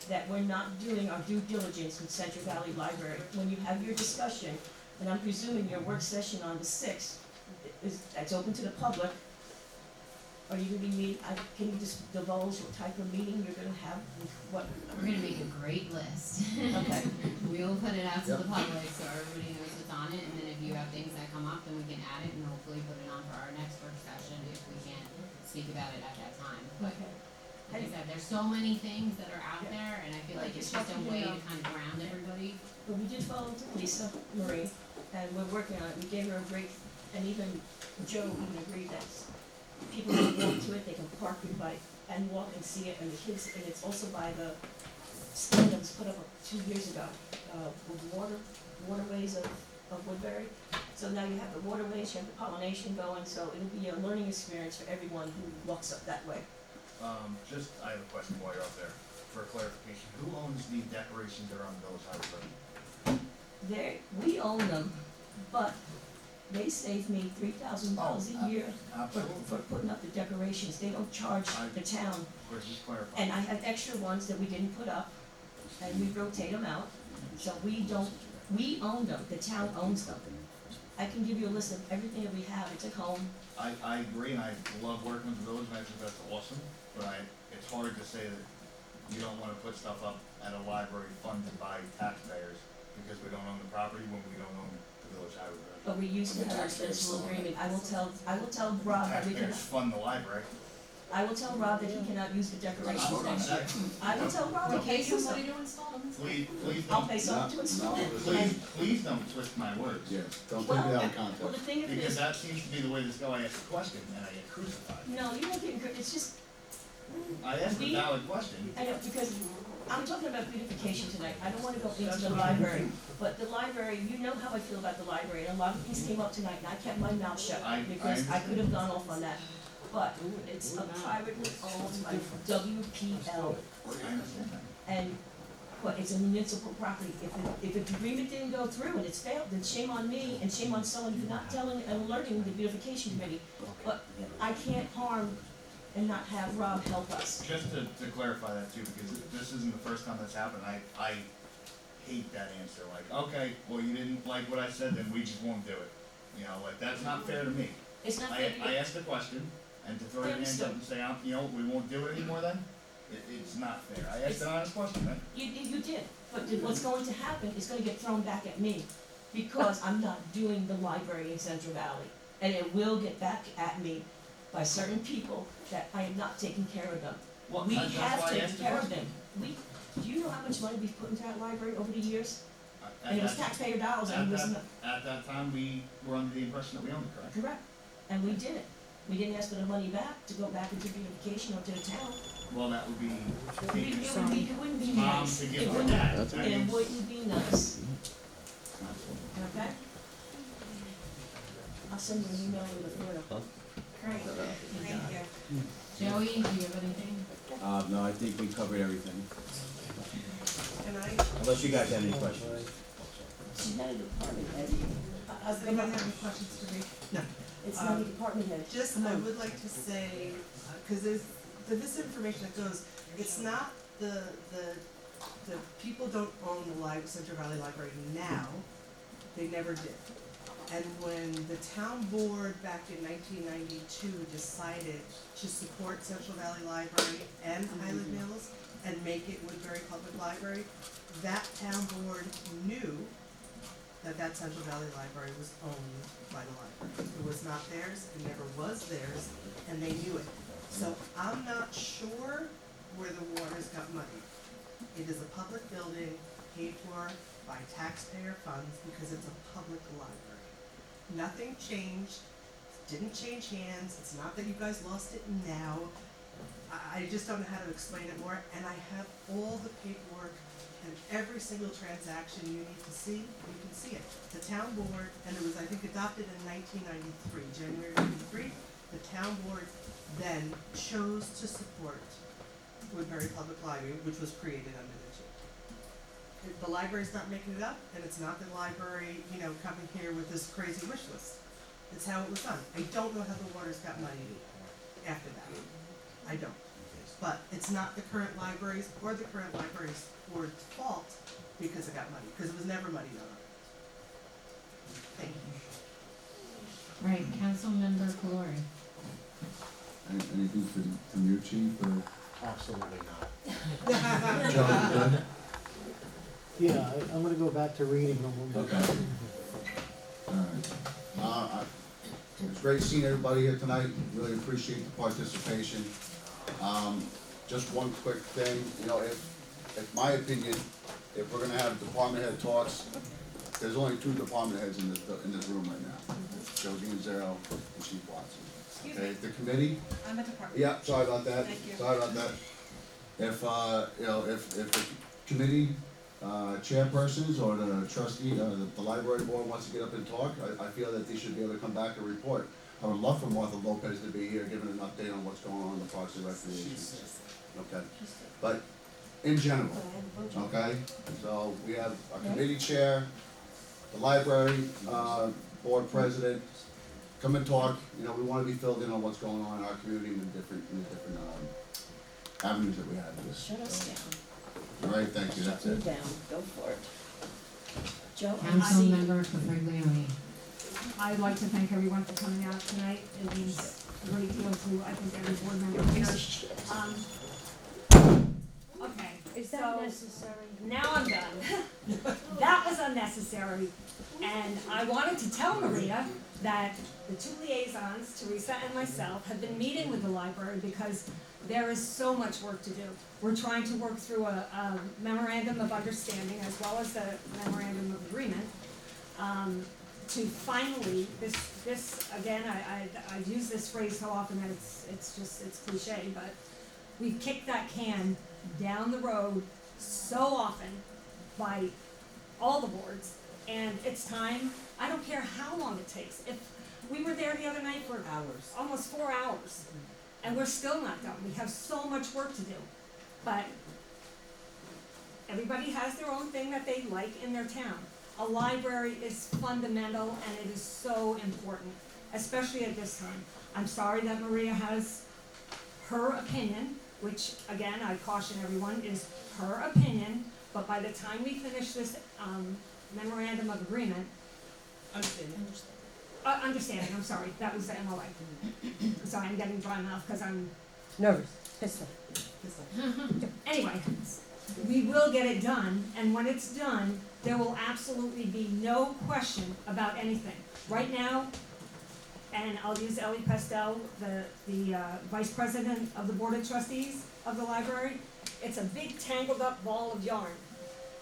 that we're not doing our due diligence with Central Valley Library. When you have your discussion, and I'm presuming your work session on the sixth, that's open to the public, are you gonna be can you just divulge what type of meeting you're gonna have, what? We're gonna make a great list. Okay. We will put it out to the Yep. public so everybody knows what's on it, and then if you have things that come up, then we can add it and hopefully put it on for our next work session if we can't speak about it at that time. But like I said, there's so many things that are out there, and I feel like it's just a way to kind of ground everybody. But we did follow Lisa Marie, and we're working on it. We gave her a great, and even Joe even agreed that people can walk to it, they can park it by, and walk and see it, and the kids, and it's also by the stand that was put up 2 years ago, with waterways of Woodbury. So now you have the waterways, you have the pollination going, so it'll be a learning experience for everyone who walks up that way. I have a question while you're up there, for clarification. Who owns the decorations that are on the village highway? We own them, but they save me $3,000 a year for putting up the decorations. They don't charge the town. Or just clarify? And I have extra ones that we didn't put up, and we rotate them out. So we own them, the town owns them. I can give you a list of everything that we have, it's at home. I agree, and I love working with the village, and I think that's awesome, but it's hard to say that you don't wanna put stuff up at a library funded by taxpayers, because we don't own the property when we don't own the village highway. But we used to have a special agreement. I will tell Rob that we can, Taxpayers fund the library. I will tell Rob that he cannot use the decorations Vote on next year. that. I will tell Rob he Pay can't use somebody them. to install them. Please I'll don't, pay someone to install it. please don't twist my words. Yeah, don't take Well, it out of well, context. the thing of it Because is, that seems to be the way this guy asked the question, and I get crucified. no, you don't get, it's just, I asked a valid question. I know, because I'm talking about beautification tonight, I don't wanna go into the library, but the library, you know how I feel about the library, and a lot of things came up tonight, and I kept my mouth shut, I because I understand. could have gone off on that. But it's a privately owned by WPL, I understand that. and, but it's a municipal property. If the agreement didn't go through and it's failed, then shame on me and shame on someone for not telling and alerting the beautification committee. But I can't harm and not have Rob help us. Just to clarify that too, because this isn't the first time that's happened, I hate that answer, like, okay, well, you didn't like what I said, then we just won't do it. You know, like, that's not fair to me. It's not fair to I you. asked the question, and to throw your hands up and say, you know, we won't do it anymore then, it's not fair. I asked an honest question, man. You did, but what's going to happen is gonna get thrown back at me, because I'm not doing the library in Central Valley. And it will get back at me by certain people that I am not taking care of them. Well, We that's have why I taken asked the care of question. them. Do you know how much money we've put into that library over the years? At And it was that- taxpayer dollars, and At it was not, that time, we were under the impression that we owned it, correct? correct, and we did it. We didn't ask for the money back to go back into beautification or to the town. Well, that would be, It wouldn't be Mom, nice. to It give her wouldn't, that. it wouldn't be nice, okay? I'll send you an email with a photo. Great, thank you. Joey, do you have anything? No, I think we covered everything, Can I, unless you guys have any questions. She's not a department head. does anybody have any questions for me? No. It's not a department head. Just, I would like to say, cause there's, this information that goes, it's not the people don't own the Central Valley Library now, they never did. And when the town board back in 1992 decided to support Central Valley Library and Highland Mills and make it Woodbury Public Library, that town board knew that Central Valley Library was owned by the library. It was not theirs, it never was theirs, and they knew it. So I'm not sure where the waters got muddied. It is a public building, paid for by taxpayer funds because it's a public library. Nothing changed, didn't change hands, it's not that you guys lost it now. I just don't know how to explain it more, and I have all the paperwork and every single transaction you need to see, you can see it. The town board, and it was, I think, adopted in 1993, January 93, the town board then chose to support Woodbury Public Library, which was created under the chief. The library's not making it up, and it's not the library, coming here with this crazy wish list. It's how it was done. I don't know how the Waters got money after that. I don't. But it's not the current libraries or the current library's board's fault because it got money, because it was never money on it. Thank you. Right, Councilmember Kalori. Anything from you, Chief, or? Absolutely not. John, you good? Yeah, I'm gonna go back to reading a little bit. Okay. All right. It was great seeing everybody here tonight. Really appreciate the participation. Just one quick thing, if my opinion, if we're gonna have department head talks, there's only 2 department heads in this room right now. Joe Zero and Chief Watson. Okay, the committee, I'm a department. yeah, sorry about that. Thank you. Sorry about that. If the committee, chairpersons or the trustee, the library board wants to get up and talk, I feel that they should be able to come back and report. I would love for Martha Lopez to be here, giving an update on what's going on in the Parks and Recreation. Okay, but in general, okay, so we have a committee chair, the library, board president, come and talk, we wanna be filled in on what's going on in our community and the different avenues that we have in this. Shut us down. All right, thank you, that's Shut it. me down, go for it. Joe, Councilmember Capriglione. I'd like to thank everyone for coming out tonight. It means a great deal to, I think, every board member here. Okay, Is that so necessary? now I'm done. That was unnecessary. And I wanted to tell Maria that the 2 liaisons, Teresa and myself, have been meeting with the library because there is so much work to do. We're trying to work through a memorandum of understanding as well as a memorandum of agreement. To finally, this again, I use this phrase so often that it's cliche, but we've kicked that can down the road so often by all the boards, and it's time. I don't care how long it takes. If we were there the other night for Hours. almost 4 hours, and we're still not done. We have so much work to do, but everybody has their own thing that they like in their town. A library is fundamental and it is so important, especially at this time. I'm sorry that Maria has her opinion, which again, I caution everyone, is her opinion, but by the time we finish this memorandum of agreement, understanding, I'm sorry, that was the MOA. Sorry, I'm getting dry mouth because I'm Nervous, pissed Anyway, we will get it done, and when it's done, there will absolutely be no question about anything. Right now, and I'll use Ellie Pestel, the vice president of the board of trustees of the library, it's a big tangled up ball of yarn.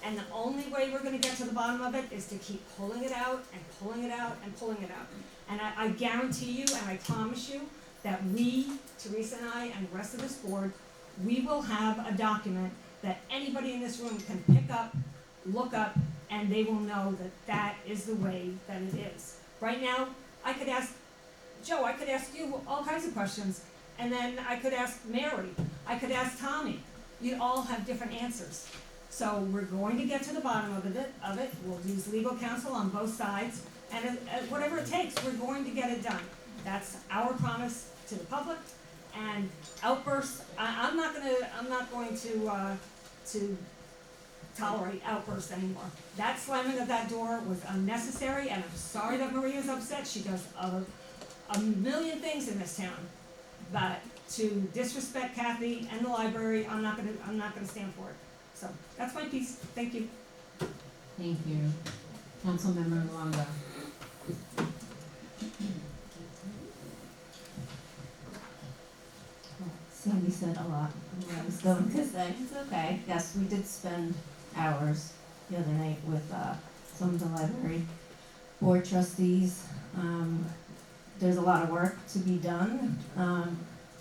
And the only way we're gonna get to the bottom of it is to keep pulling it out and pulling it out and pulling it out. And I guarantee you, and I promise you, that we, Teresa and I, and the rest of this board, we will have a document that anybody in this room can pick up, look up, and they will know that that is the way that it is. Right now, I could ask, Joe, I could ask you all kinds of questions, and then I could ask Mary, I could ask Tommy. You'd all have different answers. So we're going to get to the bottom of it. We'll use legal counsel on both sides, and whatever it takes, we're going to get it done. That's our promise to the public. And outbursts, I'm not going to tolerate outbursts anymore. That slamming of that door was unnecessary, and I'm sorry that Maria's upset. She does a million things in this town, but to disrespect Kathy and the library, I'm not gonna stand for it. So that's my piece. Thank you. Thank you. Councilmember Luongo. Sandy said a lot of what I was going to say. It's okay. Yes, we did spend hours the other night with, some of the library board trustees. There's a lot of work to be done.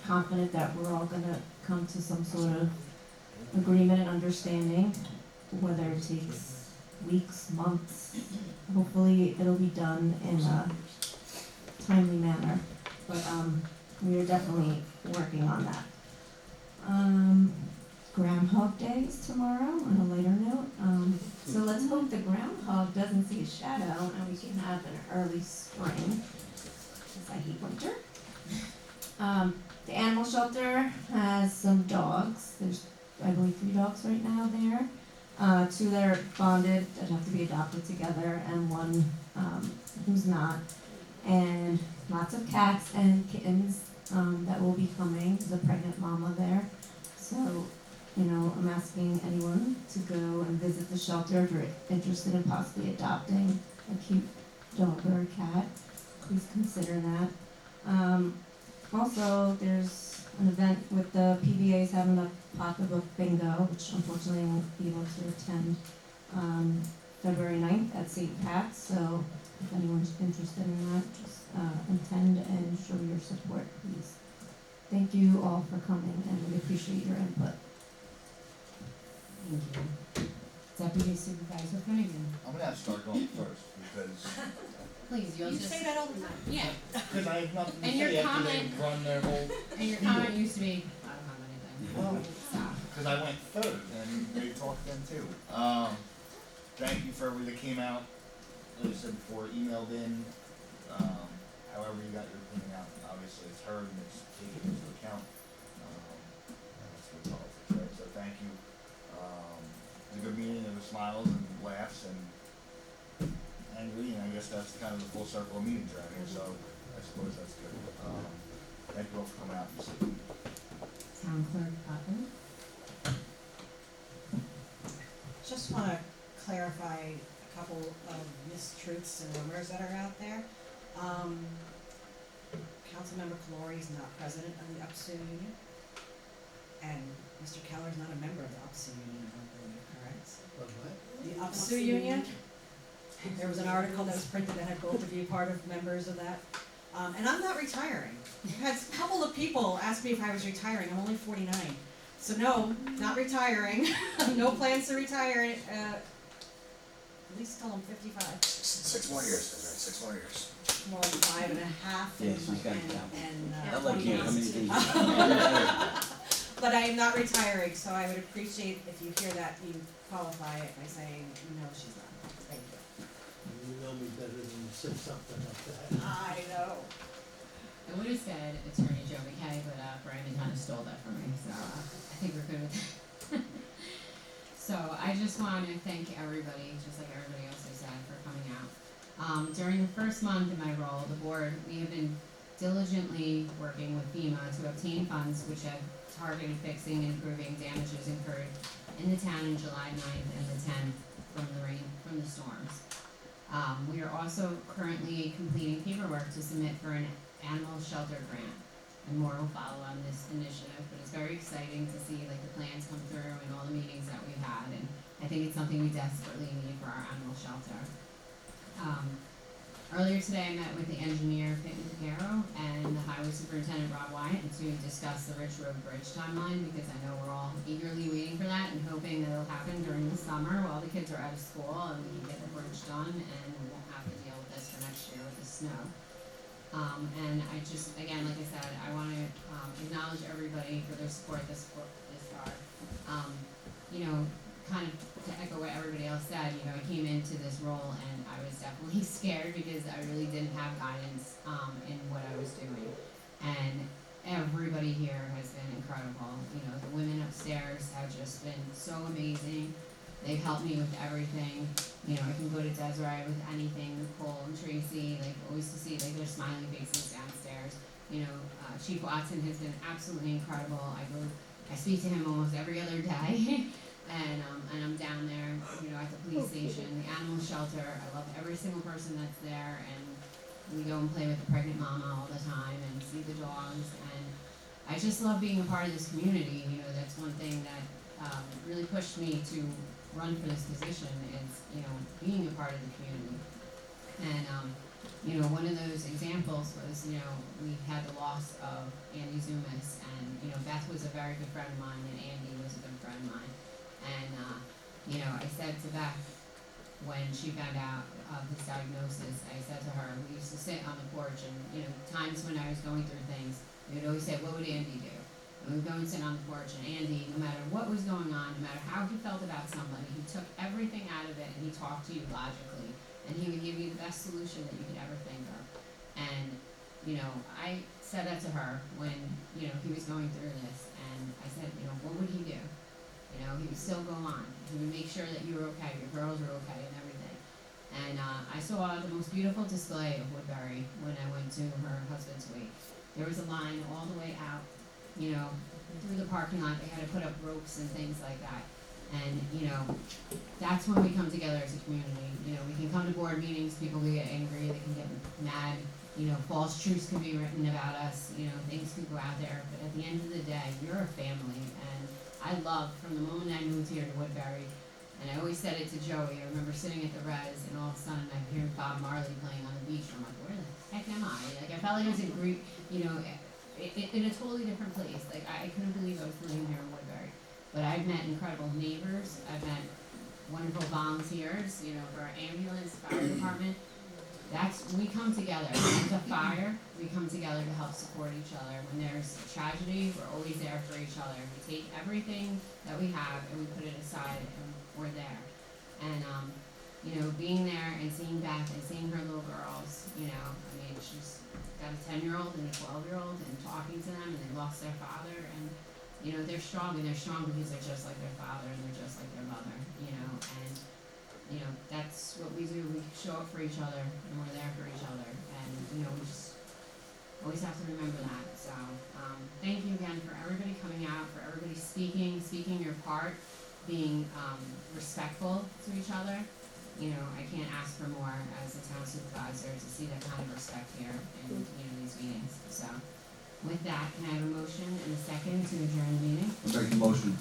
Confident that we're all gonna come to some sort of agreement and understanding, whether it takes weeks, months. Hopefully, it'll be done in a timely manner, but, we are definitely working on that. Groundhog Day is tomorrow, on a lighter note, so let's hope the groundhog doesn't see a shadow and we can have an early spring, since I hate winter. The animal shelter has some dogs, there's, I believe, 3 dogs right now there. 2 that are bonded, that have to be adopted together, and 1, who's not. And lots of cats and kittens, that will be coming, there's a pregnant mama there. So, you know, I'm asking anyone to go and visit the shelter if you're interested in possibly adopting a cute dog or a cat. Please consider that. Also, there's an event with the PBA's having a pocketbook bingo, which unfortunately I won't be able to attend, February 9th at St. Pat's. So if anyone's interested in that, just attend and show your support, please. Thank you all for coming, and we appreciate your input. Thank you. Deputy Supervisor Finnegan. I'm gonna have to start going first, because, Please, you'll You just. say that all the time. Yeah, because I have nothing to And your say after they comment- run their whole, and your comment used to be, I don't have anything. well, Stop. because I went third, and they talked then too. Thank you for everybody that came out, like I said before, emailed in, however you got your opinion out, obviously it's heard and it's taken into account. And that's good politics, right, so thank you. It was a good meeting, there were smiles and laughs and angry, and I guess that's kind of the full circle of meetings around here, so I suppose that's good. Thank you all for coming out and seeing. Town Clerk Putnam. Just wanna clarify a couple of mistruths and rumors that are out there. Councilmember Calori is not president of the UPSU union, and Mr. Keller is not a member of the UPSU union, I don't believe, correct? The UPSU union, there was an article that was printed that had both of you part of members of that. And I'm not retiring. I've had a couple of people ask me if I was retiring, I'm only 49. So no, not retiring, no plans to retire, at least till I'm 55. 6 more years, that's right, 6 more years. More like 5.5 Yeah, she's got it down. and I like you, how many 28. days? But I am not retiring, so I would appreciate if you hear that, you qualify it by saying, no, she's not. Thank you. You know me better than to say something like that. I know. I would have said Attorney Joe McKay, but Brandon kind of stole that from me, so I think we're good with that. So I just want to thank everybody, just like everybody else has said, for coming out. During the first month in my role, the board, we have been diligently working with FEMA to obtain funds which have targeted fixing and improving damages incurred in the town in July 9th and the 10th from the storms. We are also currently completing paperwork to submit for an animal shelter grant, and more will follow on this initiative, but it's very exciting to see like the plans come through and all the meetings that we've had, and I think it's something we desperately need for our animal shelter. Earlier today, I met with the engineer, Finton Picaro, and the highway superintendent, Rob Wyatt, to discuss the Rich Road Bridge timeline, because I know we're all eagerly waiting for that and hoping that it'll happen during the summer while the kids are out of school and we can get the bridge done and we won't have to deal with this for next year with the snow. And I just, again, like I said, I want to acknowledge everybody for their support this far. You know, kind of to echo what everybody else said, you know, I came into this role and I was definitely scared because I really didn't have guidance in what I was doing. And everybody here has been incredible. You know, the women upstairs have just been so amazing. They've helped me with everything. You know, I can go to Desiree with anything, Nicole and Tracy, like always to see like their smiling faces downstairs. You know, Chief Watson has been absolutely incredible. I speak to him almost every other day. And I'm down there, you know, at the police station, the animal shelter. I love every single person that's there, and we go and play with the pregnant mama all the time and see the dogs. And I just love being a part of this community. You know, that's one thing that really pushed me to run for this position is, you know, being a part of the community. And, you know, one of those examples was, you know, we had the loss of Andy Zumas, and, you know, Beth was a very good friend of mine, and Andy was a good friend of mine. And, you know, I said to Beth, when she found out of his diagnosis, I said to her, we used to sit on the porch, and, you know, times when I was going through things, we would always say, what would Andy do? And we would go and sit on the porch, and Andy, no matter what was going on, no matter how he felt about somebody, he took everything out of it, and he talked to you logically, and he would give you the best solution that you could ever think of. And, you know, I said that to her when, you know, he was going through this, and I said, you know, what would he do? You know, he would still go on. He would make sure that you were okay, your girls were okay, and everything. And I saw the most beautiful display of Woodbury when I went to her husband's wake. There was a line all the way out, you know, through the parking lot. They had to put up ropes and things like that. And, you know, that's when we come together as a community. You know, we can come to board meetings, people can get angry, they can get mad, you know, false truths can be written about us, you know, things could go out there. But at the end of the day, you're a family. And I love, from the moment I moved here to Woodbury, and I always said it to Joey, I remember sitting at the res, and all of a sudden I'm hearing Bob Marley playing on the beach, and I'm like, where the heck am I? Like, I felt like I was in Greek, you know, in a totally different place. Like, I couldn't believe I was living here in Woodbury. But I've met incredible neighbors, I've met wonderful volunteers, you know, for our ambulance, fire department. That's, we come together. When there's a fire, we come together to help support each other. When there's tragedy, we're always there for each other. We take everything that we have and we put it aside, and we're there. And, you know, being there and seeing Beth and seeing her little girls, you know, I mean, she's got a 10-year-old and a 12-year-old, and talking to them, and they lost their father, and, you know, they're strong, and they're strong because they're just like their father, and they're just like their mother, you know, and, you know, that's what we do. We show up for each other, and we're there for each other, and, you know, we just always have to remember that. So, thank you again for everybody coming out, for everybody speaking your part, being respectful to each other. You know, I can't ask for more as a town supervisor to see that kind of respect here in, you know, these meetings. So, with that, can I have a motion and a second to adjourn the meeting? I'll make the motion.